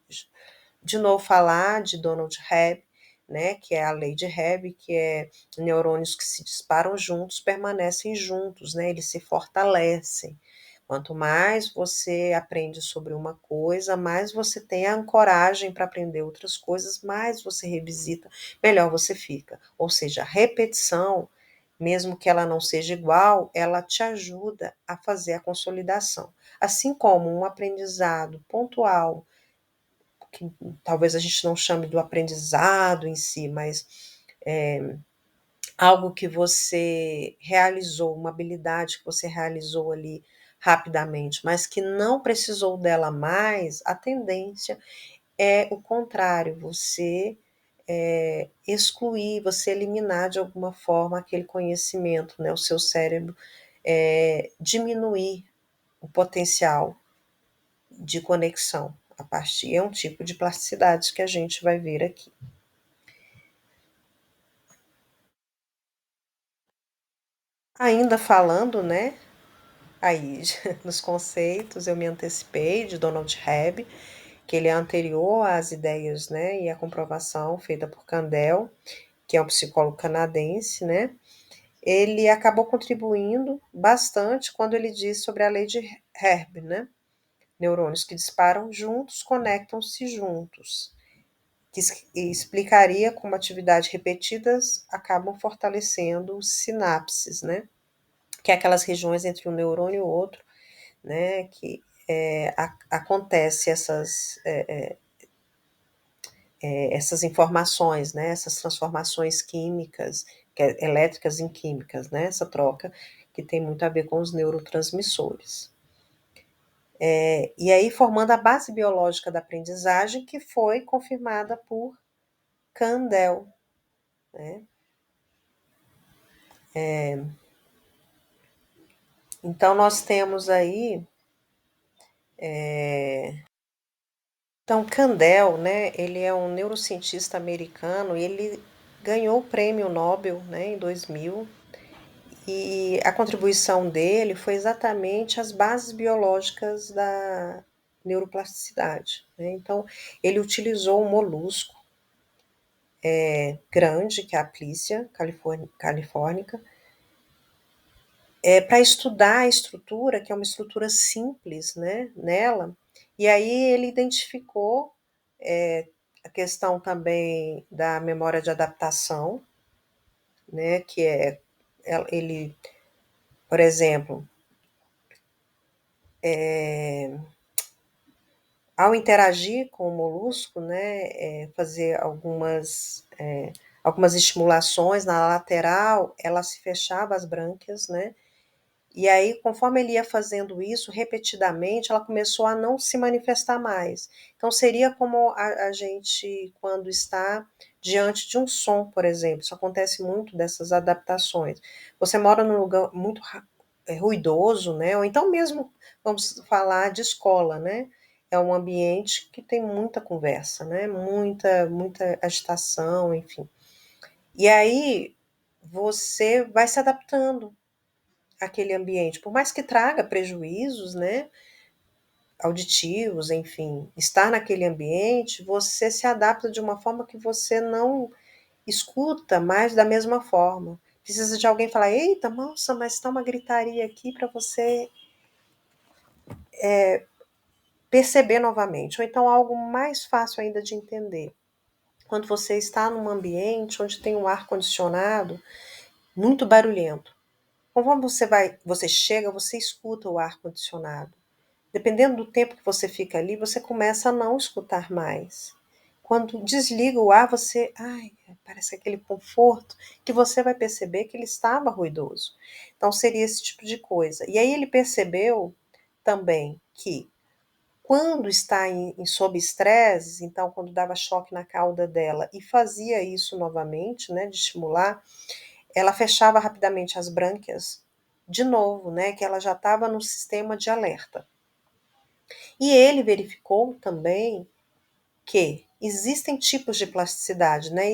de novo falar de Donald Hebb, né, que é a lei de Hebb, que é neurônios que se disparam juntos, permanecem juntos, né, eles se fortalecem. Quanto mais você aprende sobre uma coisa, mais você tem a ancoragem para aprender outras coisas, mais você revisita, melhor você fica. Ou seja, a repetição, mesmo que ela não seja igual, ela te ajuda a fazer a consolidação. Assim como um aprendizado pontual, que talvez a gente não chame do aprendizado em si, mas algo que você realizou, uma habilidade que você realizou ali rapidamente, mas que não precisou dela mais, a tendência é o contrário, você excluir, você eliminar de alguma forma aquele conhecimento, né? O seu cérebro diminuir o potencial de conexão. A partir é um tipo de plasticidade que a gente vai ver aqui. Ainda falando, né, aí nos conceitos, eu me antecipei de Donald Hebb, que ele é anterior às ideias, né, e à comprovação feita por Kandel, que é um psicólogo canadense, né. Ele acabou contribuindo bastante quando ele diz sobre a lei de Hebb, né. Neurônios que disparam juntos conectam-se juntos, que explicaria como atividades repetidas acabam fortalecendo sinapses, né? Que é aquelas regiões entre um neurônio e o outro, né? Que acontece essas informações, né? Essas transformações químicas, elétricas em químicas, né? Essa troca que tem muito a ver com os neurotransmissores. E aí formando a base biológica da aprendizagem, que foi confirmada por Kandel, né? Então nós temos aí, então Kandel, né? Ele é um neurocientista americano e ele ganhou o prêmio Nobel, né, em 2000. E a contribuição dele foi exatamente as bases biológicas da neuroplasticidade, né? Então ele utilizou um molusco grande, que é a Plícia californica, para estudar a estrutura, que é uma estrutura simples, né, nela, e aí ele identificou a questão também da memória de adaptação, né, que é ele, por exemplo, ao interagir com o molusco, né, fazer algumas estimulações na lateral, ela se fechava as brânquias, né, e aí, conforme ele ia fazendo isso repetidamente, ela começou a não se manifestar mais. Então, seria como a gente, quando está diante de um som, por exemplo, isso acontece muito dessas adaptações. Você mora num lugar muito ruidoso, né? Ou então mesmo, vamos falar de escola, né? É um ambiente que tem muita conversa, né? Muita agitação, enfim. E aí, você vai se adaptando aquele ambiente, por mais que traga prejuízos, né, auditivos, enfim, estar naquele ambiente, você se adapta de uma forma que você não escuta mais da mesma forma. Precisa de alguém falar, eita, nossa, mas está uma gritaria aqui para você perceber novamente. Ou então algo mais fácil ainda de entender. Quando você está num ambiente onde tem um ar condicionado muito barulhento. Conforme você chega, você escuta o ar condicionado. Dependendo do tempo que você fica ali, você começa a não escutar mais. Quando desliga o ar, parece aquele conforto que você vai perceber que ele estava ruidoso. Então seria esse tipo de coisa. E aí ele percebeu também que quando está sob estresse, então quando dava choque na cauda dela e fazia isso novamente, né, de estimular, ela fechava rapidamente as brânquias de novo, né, que ela já estava no sistema de alerta. E ele verificou também que existem tipos de plasticidade, né?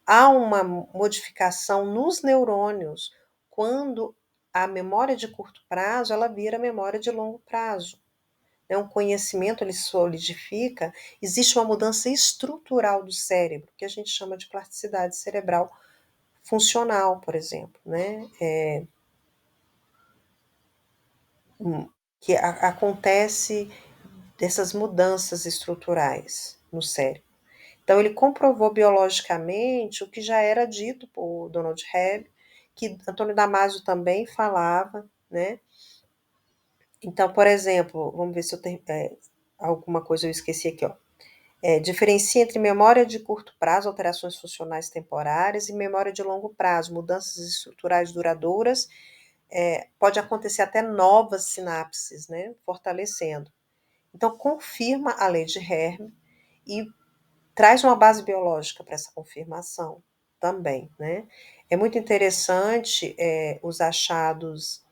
Há uma modificação nos neurônios quando a memória de curto prazo ela vira memória de longo prazo. Né? Um conhecimento ele solidifica, existe uma mudança estrutural do cérebro, que a gente chama de plasticidade cerebral funcional, por exemplo, né? Que acontece dessas mudanças estruturais no cérebro. Então, ele comprovou biologicamente o que já era dito por Donald Hebb, que Antônio Damasio também falava, né? Então, por exemplo, vamos ver se eu tenho alguma coisa eu esqueci aqui, ó. Diferencia entre memória de curto prazo, alterações funcionais temporárias, e memória de longo prazo, mudanças estruturais duradouras. Pode acontecer até novas sinapses, né? Fortalecendo. Então, confirma a lei de Herm e traz uma base biológica para essa confirmação também, né? É muito interessante os achados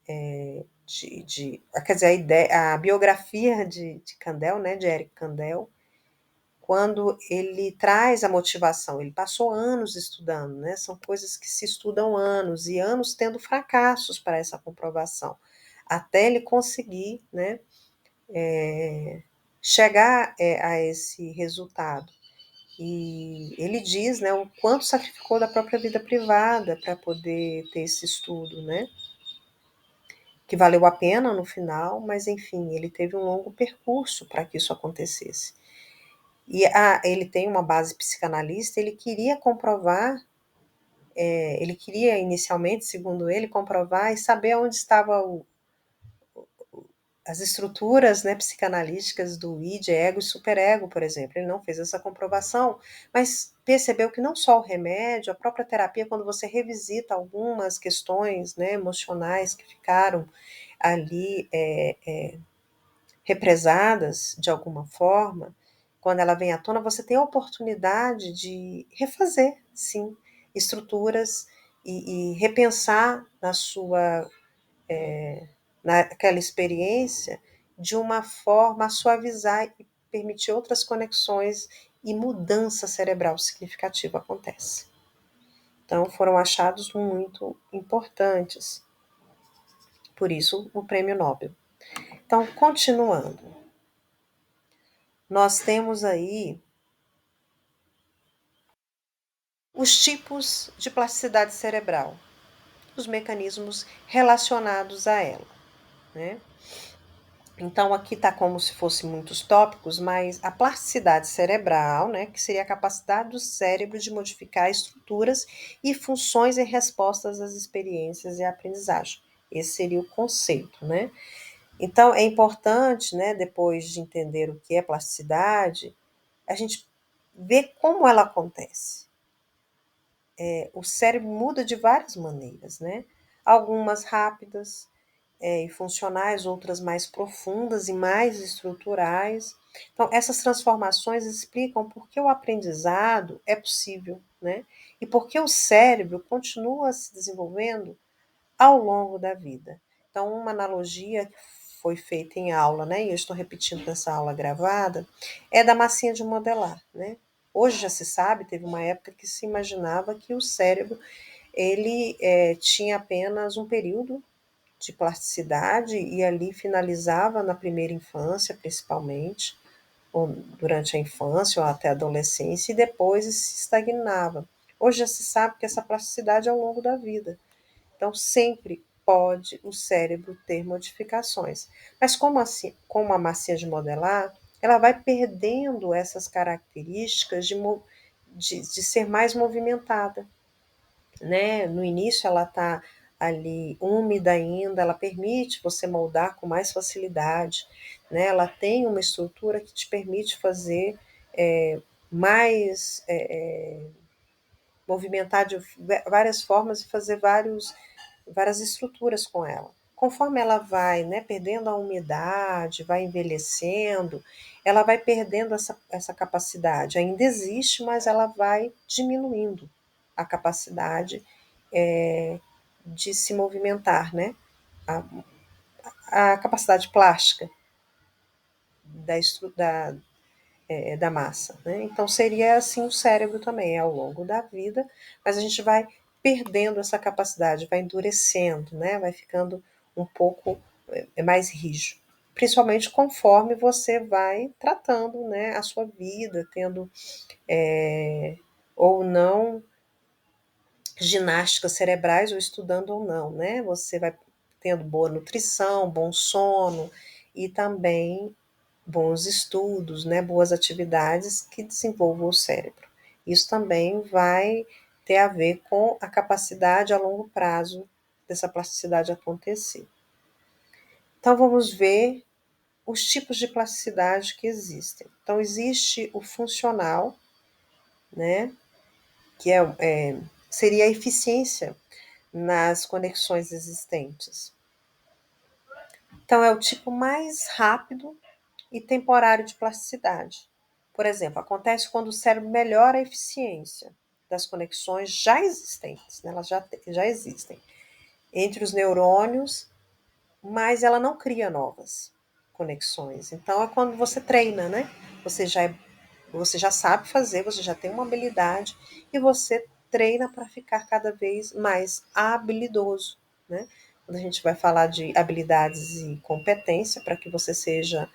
quer dizer, a biografia de Kandel, né, de Eric Kandel, quando ele traz a motivação, ele passou anos estudando, né? São coisas que se estudam anos e anos tendo fracassos para essa comprovação, até ele conseguir, né, chegar a esse resultado. E ele diz, né, o quanto sacrificou da própria vida privada para poder ter esse estudo, né? Que valeu a pena no final, mas enfim, ele teve um longo percurso para que isso acontecesse. E ele tem uma base psicanalista, ele queria comprovar, ele queria inicialmente, segundo ele, comprovar e saber onde estava as estruturas, né, psicanalíticas do id, ego e superego, por exemplo. Ele não fez essa comprovação, mas percebeu que não só o remédio, a própria terapia, quando você revisita algumas questões, né, emocionais que ficaram ali represadas de alguma forma, quando ela vem à tona, você tem a oportunidade de refazer, sim, estruturas e repensar naquela experiência de uma forma a suavizar e permitir outras conexões e mudança cerebral significativa acontece. Então, foram achados muito importantes. Por isso, o Prêmio Nobel. Então, continuando, nós temos aí os tipos de plasticidade cerebral, os mecanismos relacionados a ela, né? Então, aqui está como se fossem muitos tópicos, mas a plasticidade cerebral, né, que seria a capacidade do cérebro de modificar estruturas e funções em respostas às experiências e à aprendizagem. Esse seria o conceito, né? Então, é importante, né, depois de entender o que é plasticidade, a gente ver como ela acontece. O cérebro muda de várias maneiras, né? Algumas rápidas, e funcionais, outras mais profundas e mais estruturais. Então, essas transformações explicam por que o aprendizado é possível, né? E por que o cérebro continua se desenvolvendo ao longo da vida. Então, uma analogia que foi feita em aula, né? E eu estou repetindo nessa aula gravada, é da massinha de modelar, né? Hoje já se sabe, teve uma época que se imaginava que o cérebro ele tinha apenas um período de plasticidade e ali finalizava na primeira infância, principalmente, ou durante a infância ou até a adolescência, e depois se estagnava. Hoje já se sabe que essa plasticidade é ao longo da vida. Então, sempre pode o cérebro ter modificações. Mas como assim, como a massinha de modelar, ela vai perdendo essas características de ser mais movimentada, né? No início ela está ali úmida ainda, ela permite você moldar com mais facilidade, né? Ela tem uma estrutura que te permite fazer mais movimentar de várias formas e fazer várias estruturas com ela. Conforme ela vai, né, perdendo a umidade, vai envelhecendo, ela vai perdendo essa capacidade. Ainda existe, mas ela vai diminuindo a capacidade de se movimentar, né? A capacidade plástica da massa, né? Então seria assim o cérebro também, ao longo da vida, mas a gente vai perdendo essa capacidade, vai endurecendo, né? Vai ficando um pouco mais rígido, principalmente conforme você vai tratando, né, a sua vida, tendo ou não ginásticas cerebrais, ou estudando ou não, né? Você vai tendo boa nutrição, bom sono e também bons estudos, né, boas atividades que desenvolvam o cérebro. Isso também vai ter a ver com a capacidade a longo prazo dessa plasticidade acontecer. Então vamos ver os tipos de plasticidade que existem. Então existe o funcional, né, que seria a eficiência nas conexões existentes. Então é o tipo mais rápido e temporário de plasticidade. Por exemplo, acontece quando o cérebro melhora a eficiência das conexões já existentes, né? Elas já existem entre os neurônios, mas ela não cria novas conexões. Então é quando você treina, né? Você já, você já sabe fazer, você já tem uma habilidade e você treina para ficar cada vez mais habilidoso, né? Quando a gente vai falar de habilidades e competência, para que você seja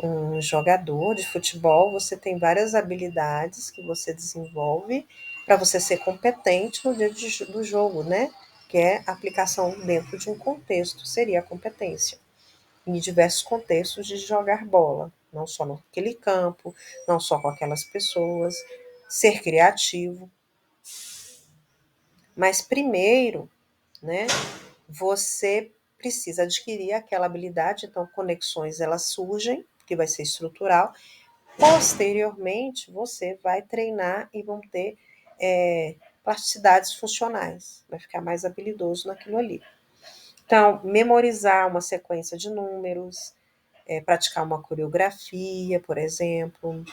um jogador de futebol, você tem várias habilidades que você desenvolve para você ser competente no dia do jogo, né? Que é a aplicação dentro de um contexto, seria a competência. Em diversos contextos de jogar bola, não só naquele campo, não só com aquelas pessoas, ser criativo. Mas primeiro, né, você precisa adquirir aquela habilidade, então conexões elas surgem, que vai ser estrutural. Posteriormente, você vai treinar e vão ter plasticidades funcionais, vai ficar mais habilidoso naquilo ali. Então, memorizar uma sequência de números, praticar uma coreografia, por exemplo,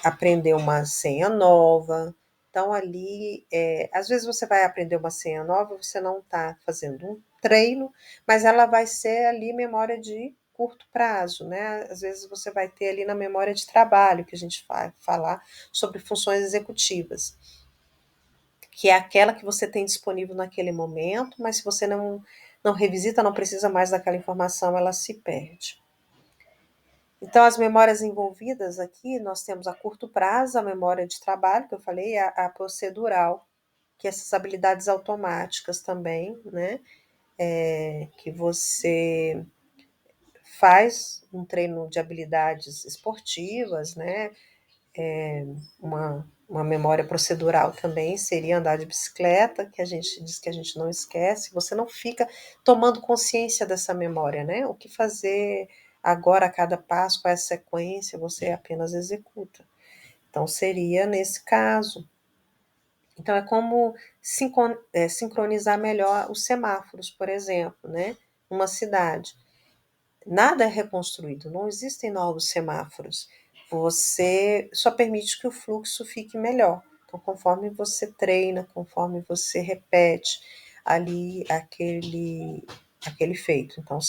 aprender uma senha nova. Então, ali, às vezes você vai aprender uma senha nova, você não está fazendo um treino, mas ela vai ser ali memória de curto prazo, né? Às vezes você vai ter ali na memória de trabalho, que a gente vai falar sobre funções executivas, que é aquela que você tem disponível naquele momento, mas se você não revisita, não precisa mais daquela informação, ela se perde. Então, as memórias envolvidas aqui, nós temos a curto prazo, a memória de trabalho, que eu falei, a procedural, que essas habilidades automáticas também, né? Que você faz um treino de habilidades esportivas, né? Uma memória procedural também seria andar de bicicleta, que a gente diz que a gente não esquece, você não fica tomando consciência dessa memória, né? O que fazer agora a cada passo, qual é a sequência, você apenas executa. Então, seria nesse caso. Então, é como sincronizar melhor os semáforos, por exemplo, né? Uma cidade. Nada é reconstruído, não existem novos semáforos. Você só permite que o fluxo fique melhor. Então, conforme você treina, conforme você repete ali aquele feito. Então,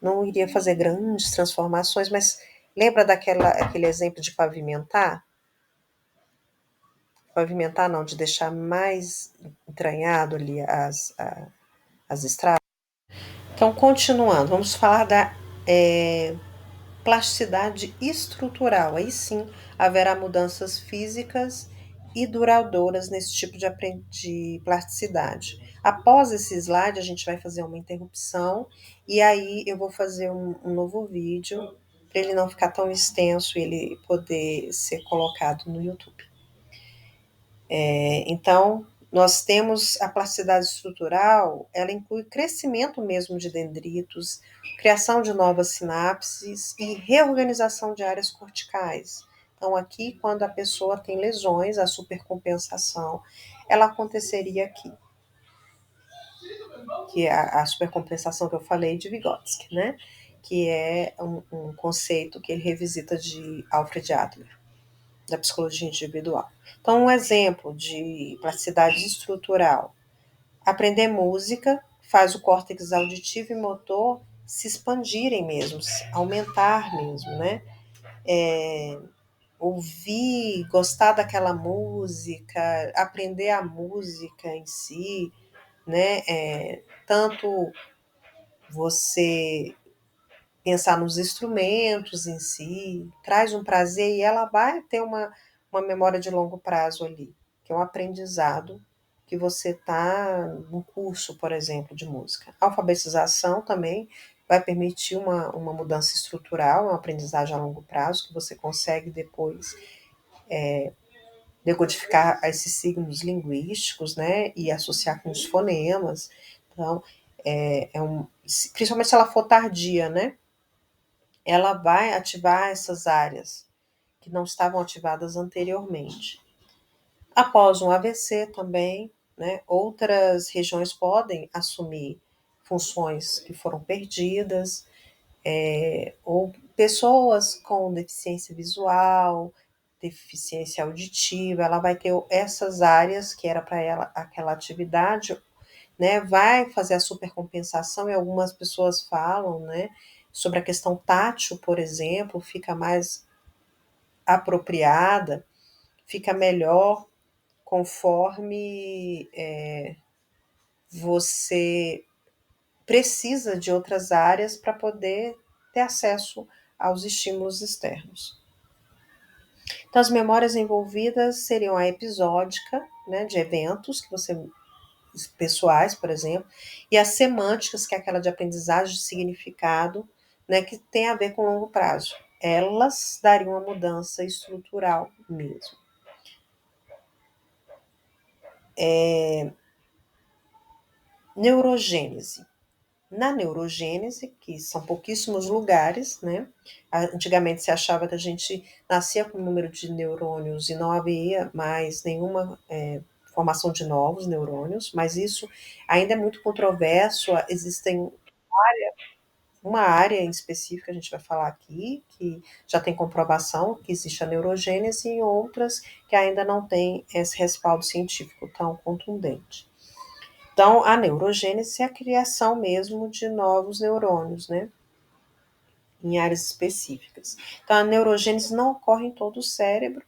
não iria fazer grandes transformações, mas lembra aquele exemplo de pavimentar? Pavimentar não, de deixar mais entranhado ali as estradas. Então, continuando, vamos falar da plasticidade estrutural. Aí sim haverá mudanças físicas e duradouras nesse tipo de plasticidade. Após esse slide, a gente vai fazer uma interrupção e aí eu vou fazer um novo vídeo para ele não ficar tão extenso e ele poder ser colocado no YouTube. Então, nós temos a plasticidade estrutural, ela inclui crescimento mesmo de dendritos, criação de novas sinapses e reorganização de áreas corticais. Então, aqui, quando a pessoa tem lesões, a supercompensação, ela aconteceria aqui, que é a supercompensação que eu falei de Vygotsky, né? Que é um conceito que ele revisita de Alfred Adler, da psicologia individual. Então, um exemplo de plasticidade estrutural. Aprender música faz o córtex auditivo e motor se expandirem mesmo, aumentar mesmo, né? Ouvir, gostar daquela música, aprender a música em si, né? Tanto você pensar nos instrumentos em si, traz um prazer e ela vai ter uma memória de longo prazo ali, que é um aprendizado que você está num curso, por exemplo, de música. A alfabetização também vai permitir uma mudança estrutural, uma aprendizagem a longo prazo, que você consegue depois decodificar esses signos linguísticos, né, e associar com os fonemas. Então, principalmente se ela for tardia, né, ela vai ativar essas áreas que não estavam ativadas anteriormente. Após um AVC também, né, outras regiões podem assumir funções que foram perdidas, ou pessoas com deficiência visual, deficiência auditiva, ela vai ter essas áreas que era para ela aquela atividade, né? Vai fazer a supercompensação e algumas pessoas falam, né, sobre a questão tátil, por exemplo, fica mais apropriada, fica melhor conforme você precisa de outras áreas para poder ter acesso aos estímulos externos. Então, as memórias envolvidas seriam a episódica, né, de eventos que você pessoais, por exemplo, e as semânticas, que é aquela de aprendizagem de significado, né, que tem a ver com longo prazo. Elas dariam uma mudança estrutural mesmo. Neurogênese. Na neurogênese, que são pouquíssimos lugares, né? Antigamente se achava que a gente nascia com um número de neurônios e não havia mais nenhuma formação de novos neurônios, mas isso ainda é muito controverso. Existem uma área em específica, a gente vai falar aqui, que já tem comprovação que existe a neurogênese, e outras que ainda não tem esse respaldo científico tão contundente. Então, a neurogênese é a criação mesmo de novos neurônios, né? Em áreas específicas. Então, a neurogênese não ocorre em todo o cérebro,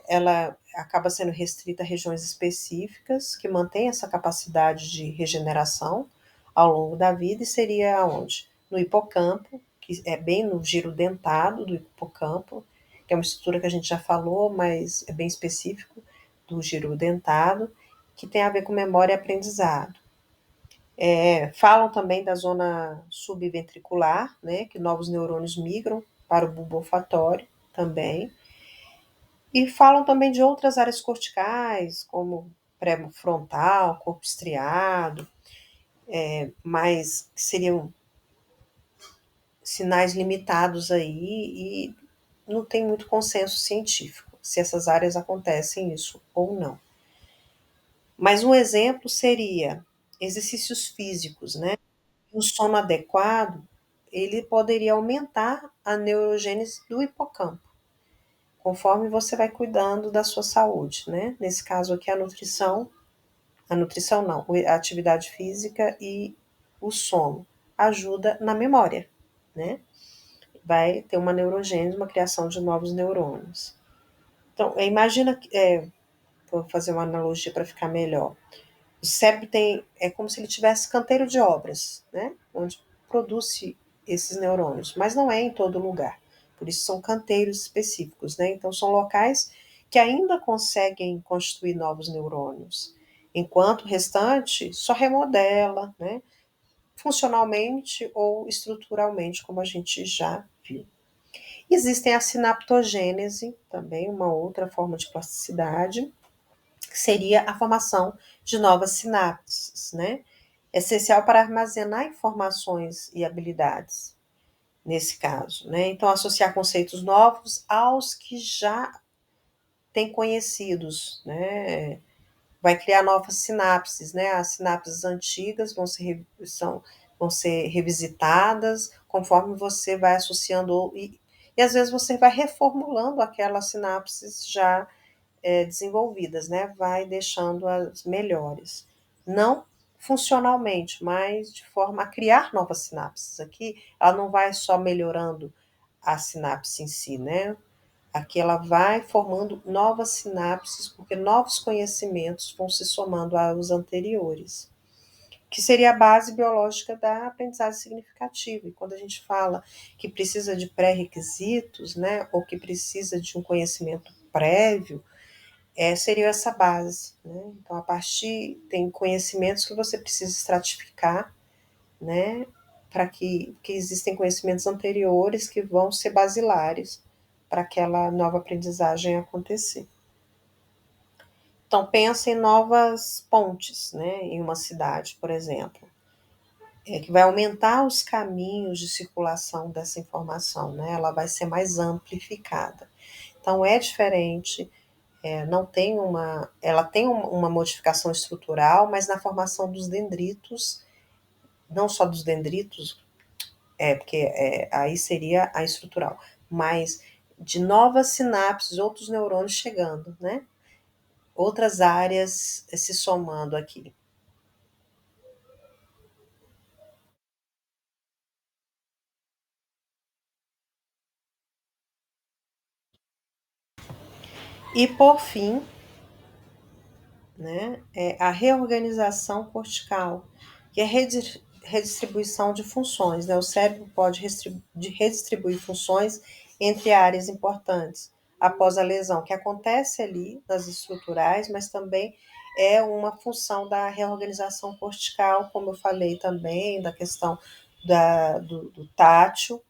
ela acaba sendo restrita a regiões específicas que mantêm essa capacidade de regeneração ao longo da vida, e seria aonde? No hipocampo, que é bem no giro dentado do hipocampo, que é uma estrutura que a gente já falou, mas é bem específico do giro dentado, que tem a ver com memória e aprendizado. Falam também da zona subventricular, né, que novos neurônios migram para o bulbo olfatório também. E falam também de outras áreas corticais, como pré-frontal, corpo estriado, mas que seriam sinais limitados aí e não tem muito consenso científico se essas áreas acontecem isso ou não. Mas um exemplo seria exercícios físicos, né? O sono adequado, ele poderia aumentar a neurogênese do hipocampo, conforme você vai cuidando da sua saúde, né? Nesse caso aqui, a nutrição não, a atividade física e o sono ajuda na memória, né? Vai ter uma neurogênese, uma criação de novos neurônios. Então, imagina, vou fazer uma analogia para ficar melhor. O cérebro é como se ele tivesse canteiro de obras, né? Onde produz esses neurônios, mas não é em todo lugar. Por isso são canteiros específicos, né? Então são locais que ainda conseguem constituir novos neurônios, enquanto o restante só remodela, né? Funcionalmente ou estruturalmente, como a gente já viu. Existem a sinaptogênese, também uma outra forma de plasticidade, que seria a formação de novas sinapses, né? Essencial para armazenar informações e habilidades, nesse caso, né? Então, associar conceitos novos aos que já têm conhecidos, né? Vai criar novas sinapses, né? As sinapses antigas vão ser revisitadas conforme você vai associando e às vezes você vai reformulando aquelas sinapses já desenvolvidas, né? Vai deixando as melhores. Não funcionalmente, mas de forma a criar novas sinapses. Aqui ela não vai só melhorando a sinapse em si, né? Aqui ela vai formando novas sinapses, porque novos conhecimentos vão se somando aos anteriores, que seria a base biológica da aprendizagem significativa. E quando a gente fala que precisa de pré-requisitos, né, ou que precisa de um conhecimento prévio, seria essa base, né? Então, a partir, tem conhecimentos que você precisa estratificar, né? Para que existem conhecimentos anteriores que vão ser basilares para aquela nova aprendizagem acontecer. Então, pensa em novas pontes, né? Em uma cidade, por exemplo, que vai aumentar os caminhos de circulação dessa informação, né? Ela vai ser mais amplificada. Então, é diferente. Não tem ela tem uma modificação estrutural, mas na formação dos dendritos, não só dos dendritos, porque aí seria a estrutural, mas de novas sinapses, outros neurônios chegando, né? Outras áreas se somando aqui. E por fim, né, é a reorganização cortical, que é redistribuição de funções. Né? O cérebro pode redistribuir funções entre áreas importantes após a lesão, que acontece ali nas estruturais, mas também é uma função da reorganização cortical, como eu falei também, da questão do tátil,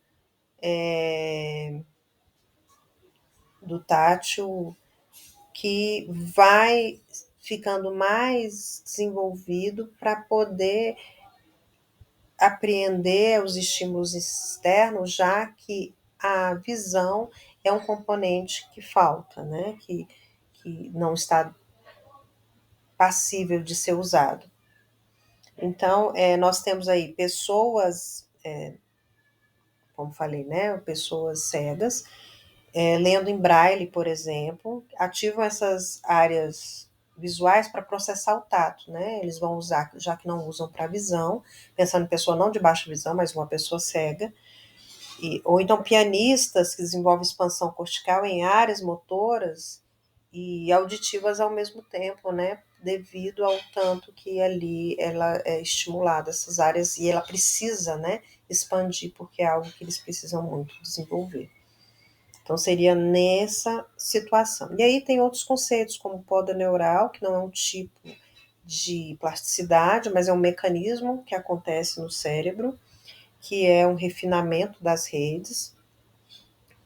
é, do tátil que vai ficando mais desenvolvido para poder apreender os estímulos externos, já que a visão é um componente que falta, né? Que não está passível de ser usado. Então, nós temos aí pessoas, como falei, né? Pessoas cegas, lendo em braille, por exemplo, ativam essas áreas visuais para processar o tato, né? Eles vão usar, já que não usam para visão, pensando em pessoa não de baixa visão, mas uma pessoa cega, ou então pianistas que desenvolvem expansão cortical em áreas motoras e auditivas ao mesmo tempo, né? Devido ao tanto que ali ela é estimulada, essas áreas, e ela precisa, né, expandir, porque é algo que eles precisam muito desenvolver. Então, seria nessa situação. E aí tem outros conceitos, como poda neural, que não é um tipo de plasticidade, mas é um mecanismo que acontece no cérebro, que é um refinamento das redes,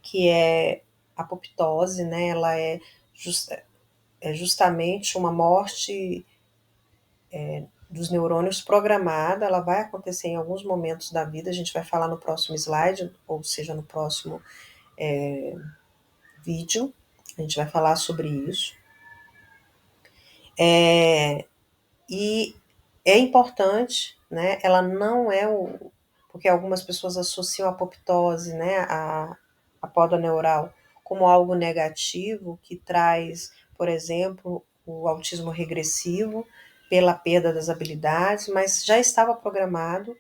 que é a apoptose, né? Ela é justamente uma morte dos neurônios programada, ela vai acontecer em alguns momentos da vida, a gente vai falar no próximo slide, ou seja, no próximo vídeo, a gente vai falar sobre isso. E é importante, né? Ela não é o. Porque algumas pessoas associam a apoptose, né? A poda neural, como algo negativo, que traz, por exemplo, o autismo regressivo pela perda das habilidades, mas já estava programado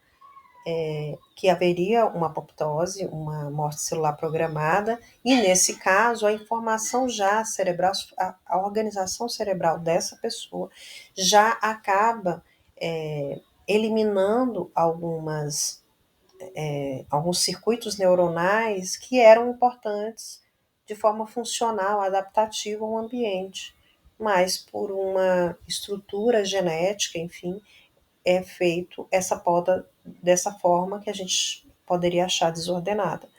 que haveria uma apoptose, uma morte celular programada, e nesse caso a informação já cerebral, a organização cerebral dessa pessoa já acaba eliminando alguns circuitos neuronais que eram importantes de forma funcional, adaptativa ao ambiente, mas por uma estrutura genética, enfim, é feito essa poda dessa forma que a gente poderia achar desordenada.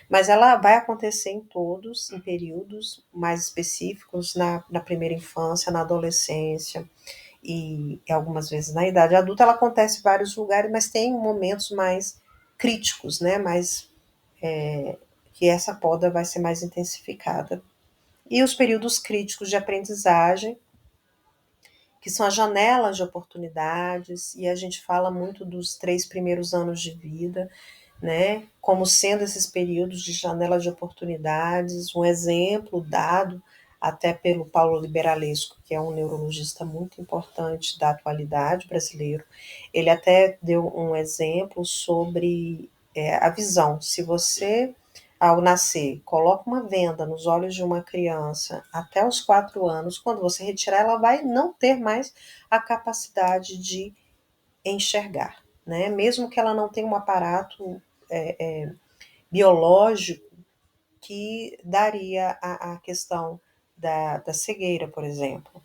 Mas ela vai acontecer em todos, em períodos mais específicos, na primeira infância, na adolescência e algumas vezes na idade adulta. Ela acontece em vários lugares, mas tem momentos mais críticos, né? Mais que essa poda vai ser mais intensificada. E os períodos críticos de aprendizagem, que são as janelas de oportunidades, e a gente fala muito dos 3 primeiros anos de vida, né, como sendo esses períodos de janela de oportunidades, um exemplo dado até pelo Paulo Liberalesco, que é um neurologista muito importante da atualidade brasileiro. Ele até deu um exemplo sobre a visão. Se você, ao nascer, coloca uma venda nos olhos de uma criança até os 4 anos, quando você retirar, ela vai não ter mais a capacidade de enxergar, né? Mesmo que ela não tenha um aparato biológico que daria a questão da cegueira, por exemplo.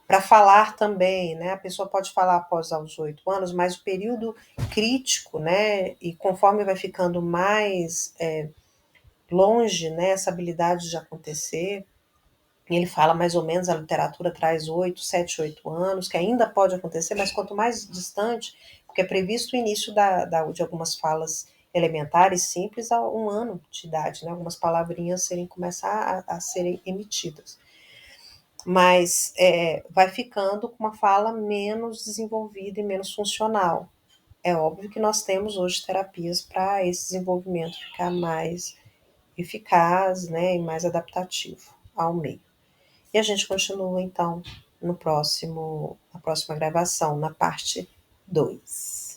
Para falar também, né? A pessoa pode falar após aos 8 anos, mas o período crítico, né? E conforme vai ficando mais longe, né? Essa habilidade de acontecer, ele fala mais ou menos, a literatura traz 7, 8 anos, que ainda pode acontecer, mas quanto mais distante, porque é previsto o início de algumas falas elementares simples a 1 ano de idade, né? Algumas palavrinhas começar a serem emitidas. Mas vai ficando com uma fala menos desenvolvida e menos funcional. É óbvio que nós temos hoje terapias para esse desenvolvimento ficar mais eficaz, né, e mais adaptativo ao meio. E a gente continua então no próximo, na próxima gravação, na parte 2.